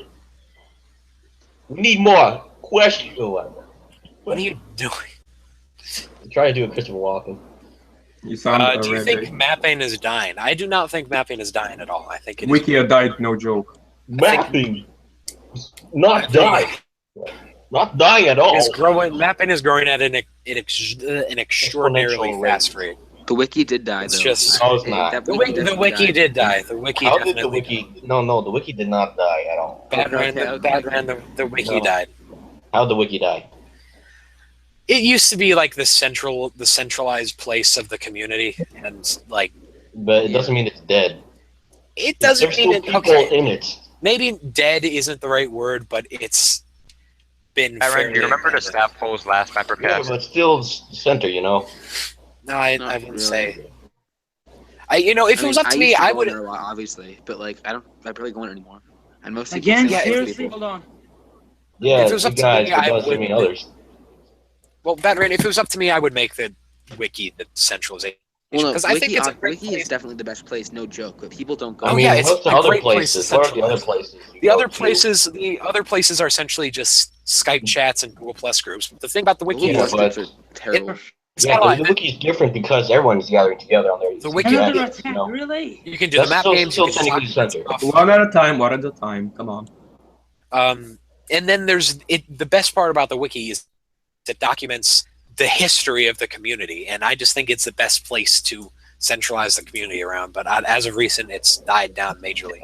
We need more questions. What are you doing? I'm trying to do a Christopher Walken. you sound Do you already. think mapping is dying? I do not think mapping is dying at all. I think it is. Wikia died, no joke. Mapping. Not dying. Not dying at all. Is growing. Mapping is growing at an extraordinarily Exponential fast rate. The wiki did die, It's though. just- No, it's not. That The definitely wiki died. did die. The wiki How did the definitely. wiki? No, the wiki did not die at all. The wiki No. died. How did the wiki die? It used to be like the centralized place of the community, and like But it doesn't mean it's dead. it doesn't There's mean still it. people Okay, in it. maybe dead isn't the right word, but it's been. Aaron, do fairly you remember the abandoned. staff polls last Yeah, MapperCast? but still center, you know. No, I Not wouldn't really. say. If it was up to me, used I go would. in there a lot, obviously, but like I barely go in it anymore. And most people Again, say yeah, that to seriously, people. hold on. Yeah, If it was you up to guys, me, but I doesn't would- mean others. Well, veteran, if it was up to me, I would make the wiki the centralization. Well, no, Because I think it's a great wiki place. is definitely the best place, no joke. But people don't go. Oh, I mean, yeah, it's what's the a other great place to places? What are the other centralize. places? you The go other to? places are essentially just Skype chats and Google Plus groups. But the thing about the wiki Google is Yeah, Plus but- groups are terrible. it's Yeah, got a but lot. the wiki is different because everyone's gathering together on there. The wiki- Yeah, Another you attack, know. really? You can do the That's map still- games. still You can technically talk center. stuff. One at a time, one at a time. Come on. And then there's it. The best part about the wiki is it documents the history of the community, and I just think it's the best place to centralize the community around. But as of recent, it's died down majorly.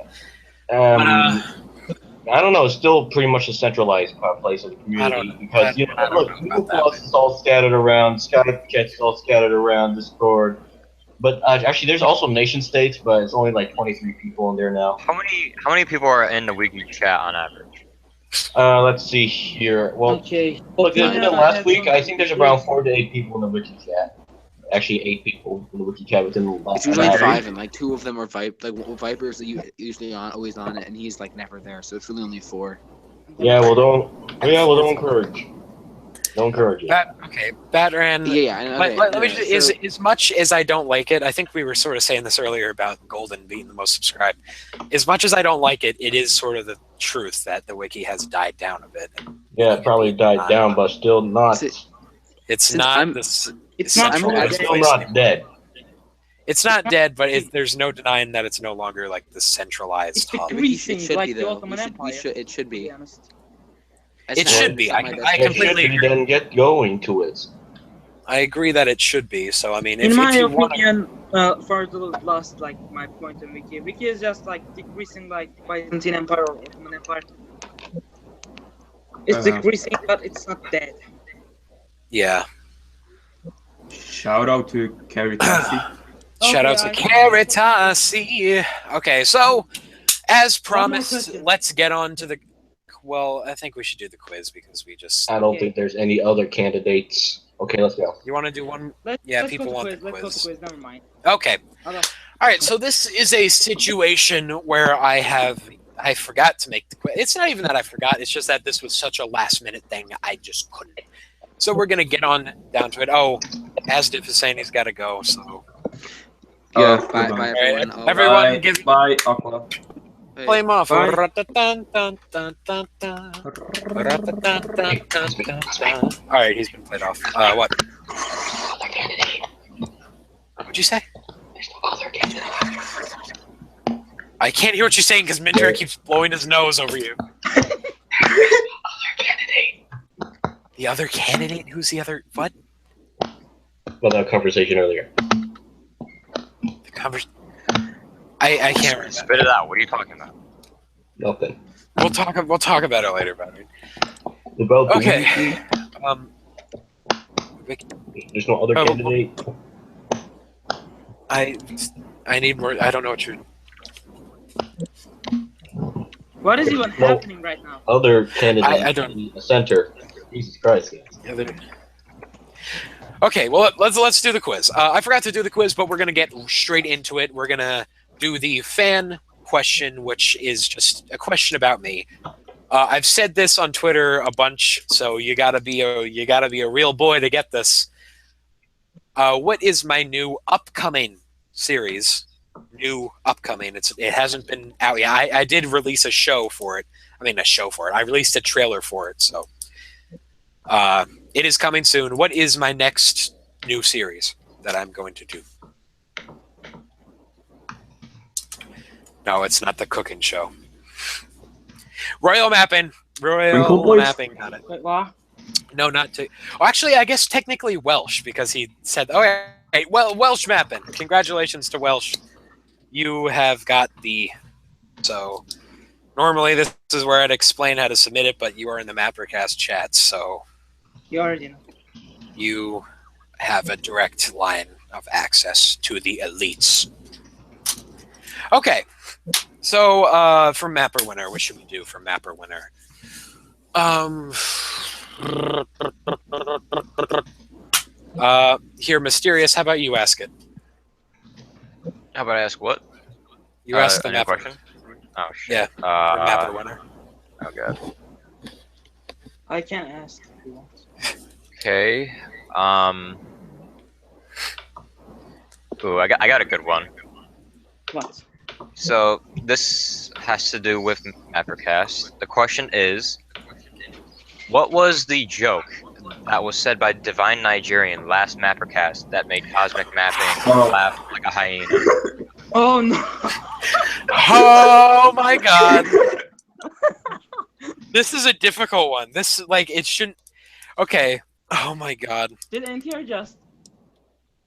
I don't know. It's still pretty much a centralized place of the community because you know, I don't look, know Google about that. Plus is all scattered around, Skype chats all scattered around, Discord. But actually, there's also nation states, but it's only like 23 people in there now. How many people are in the wiki chat on average? Let's see here. Well, Okay. look, Yeah, last week I think there's around 4 to 8 people in the wiki chat. actually 8 people in the wiki chat within the last It's usually hour. 5, and like 2 of them are Vipers that you usually always on it, and he's like never there, so it's really only 4. Yeah, well, don't encourage. Don't encourage it. Batran. Yeah, I know. Okay, Let me yeah, just, so- as much as I don't like it, I think we were sort of saying this earlier about Golden being the most subscribed. As much as I don't like it, it is sort of the truth that the wiki has died down a bit. Yeah, it probably died down, but still not. It's Since not I'm- this. It's not central true. It's still place not anymore. dead. It's not dead, but there's no denying that it's no longer like the centralized It's hub. decreasing, It should like be, the though. Ottoman Empire. It should To be. be honest. It should be. I completely agree. Then get going to it. I agree that it should be. So I mean, In if my you want, opinion, for the last, like, my point on wiki is just like decreasing, like Byzantine Empire or Ottoman Empire. It's decreasing, but it's not dead. yeah. Shout out to Caritasi. Shout out to Caritasi. Okay, so as promised, question. let's get on to the. Well, I think we should do the quiz because we just. I don't Okay. think there's any other candidates. Okay, let's go. You want to do one? Let's People go to want quiz. the Let's go quiz. to quiz. Never mind. Okay. Okay. All right. So this is a situation where I forgot to make the quiz. It's not even that I forgot. It's just that this was such a last minute thing. I just couldn't. So we're gonna get on down to it. Oh, Asdif is saying he's got to go. So Yeah, Oh, bye, goodbye. bye Alright, everyone. Oh, everyone Bye, give- bye, Aqua. hey. play him off. Bye. All right, he's been played off. What? What'd you say? I can't hear what you're saying because Minter keeps blowing his nose over you. The other candidate? Who's the other? What? Well, that conversation earlier. The conversation. I can't remember. Spit it out. What are you talking about? Nothing. We'll talk about it later, buddy. About the Okay. wiki, there's no other Oh, candidate. I need more. I don't know what you're. What is even No. happening right now? Other candidate. I don't- A center. Jesus Christ. Guys. Okay, well let's do the quiz. I forgot to do the quiz, but we're gonna get straight into it. We're gonna do the fan question, which is just a question about me. I've said this on Twitter a bunch, so you gotta be a real boy to get this. What is my new upcoming series? New upcoming. It hasn't been out yet. I did release a show for it. I mean, a show for it. I released a trailer for it, so it is coming soon. What is my next new series that I'm going to do? No, it's not the cooking show. Royal mapping. Wrinkle Boys? Mapping. Got it. Wait, what? No, not to. Oh, actually, I guess technically Welsh because he said, "Oh, hey, well, Welsh mapping." Congratulations to Welsh. You have got the. So, normally this is where I'd explain how to submit it, but you are in the MapperCast chat, so You already know. you have a direct line of access to the elites. Okay, so for Mapper Winner, what should we do for Mapper Winner? Here, Mysterious, how about you ask it? How about I ask what? You ask the a new Mapper. question? Oh shit. Yeah, for Mapper Winner. Oh god. I can ask if you want. Okay. Ooh, I got a good one. What? So this has to do with MapperCast. The question is, what was the joke that was said by Divine Nigerian last MapperCast that made cosmic mapping laugh like a hyena? Oh no! Oh my god. This is a difficult one. This, like, it shouldn't. Okay. Oh my god. Did NTR just?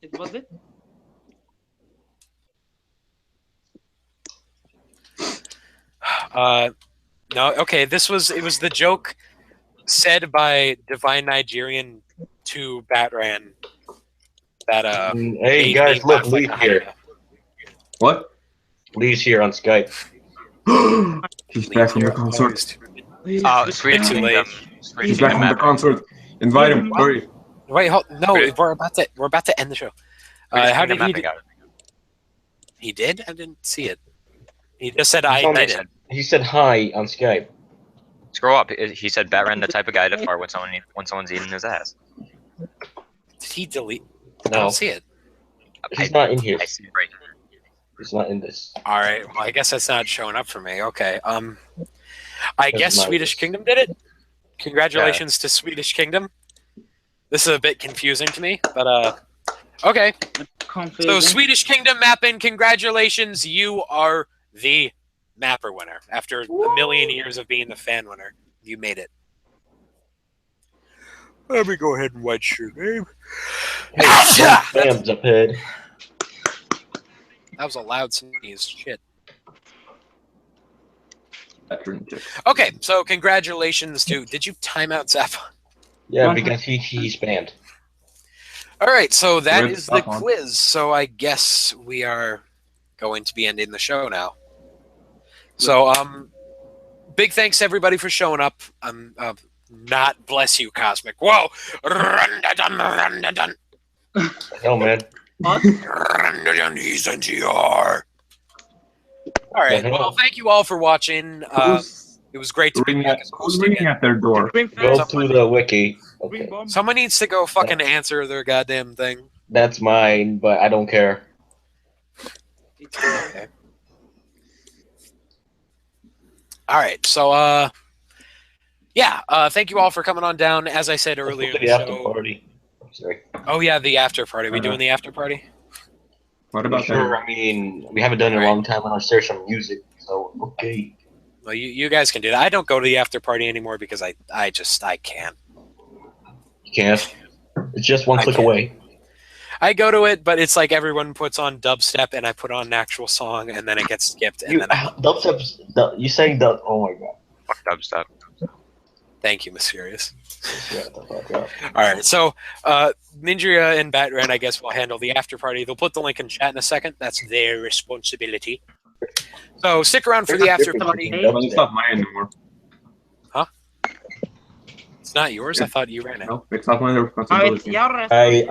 It was it? No, okay, it was the joke said by Divine Nigerian to Batran that Hey made guys, me look, laugh like Lee's a here. hyena. What? Lee's here on Skype. He's back from the concert. Sweet Too late. He's back from the concert. Invite him. Hurry. Wait, no, we're about to end the show. How did he? Mapping Guide. He did? I didn't see it. He just said I told me did it. He said hi on Skype. Scroll up. He said bat ran the type of guy to fart when someone's eating his ass. Did he delete? I No, don't see it. he's not in here. I see it right here. He's not in this. All right. Well, I guess that's not showing up for me. Okay. I That's guess my Swedish list. Kingdom did it. Congratulations to Swedish Kingdom. This is a bit confusing to me, but okay. Confusing. So Swedish Kingdom mapping, congratulations, you are the mapper winner. After a million years of being the fan winner, you made it. Let me go ahead and write your name. Hey, Sam's up ahead. That was a loud sneeze. Shit. Veteran check. Okay, so congratulations to. Did you time out Zap? Yeah, because he's banned. All right, so that Where's is the Zap on? quiz. So I guess we are going to be ending the show now. So big thanks everybody for showing up. Not bless you, Cosmic. Whoa! Run-da-dun, run-da-dun. Hell, man. Run-da-dun, he's NTR. All right. Well, thank you all for watching. It was great to be back as Who's host ringing again. at their door? Green Go fence. to the wiki. Green Okay. bomb. Someone needs to go fucking answer their goddamn thing. That's mine, but I don't care. Okay. All right. So, thank you all for coming on down. As I said earlier, Let's in go the to the after show. party. Sorry. Oh yeah, the after party. We doing the after party? What about Sure, that? I mean, we haven't done it in a long time. I want to share some music, so okay. Well, you guys can do that. I don't go to the after party anymore because I can't. You can't. It's just one I click can't. away. I go to it, but it's like everyone puts on dubstep, and I put on an actual song, and then it gets skipped. And You, then I, dubstep's, you saying dub? Oh my god. Fuck dubstep. thank you, Mysterious. Shut the fuck up. All right, so Mindria and Batran, I guess, will handle the after party. They'll put the link in chat in a second. That's their responsibility. So stick around for There's the a after difference party. between Well, it's not mine anymore. It's not yours. I thought you ran it. No, it's not my Oh, it's responsibility. your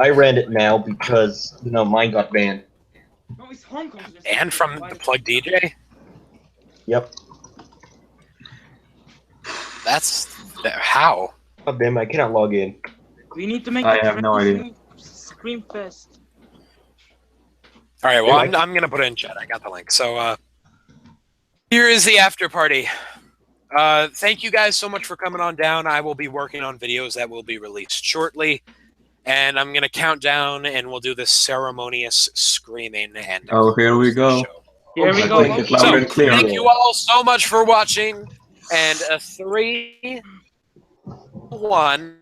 I ran it now because mine got banned. No, it's Hong Kong's And from the Plug DJ. Yep. That's how. God damn, I cannot log in. We need to make I a have no idea. Scream fest. All right, well, Yeah, I'm going to put it in chat. I got the link. So here is the after party. Thank you guys so much for coming on down. I will be working on videos that will be released shortly. And I'm going to count down, and we'll do this ceremonious screaming. And Oh, here we go. show. Here we I go. think it's loud and clear. Thank you all so much for watching. And a 3, 1.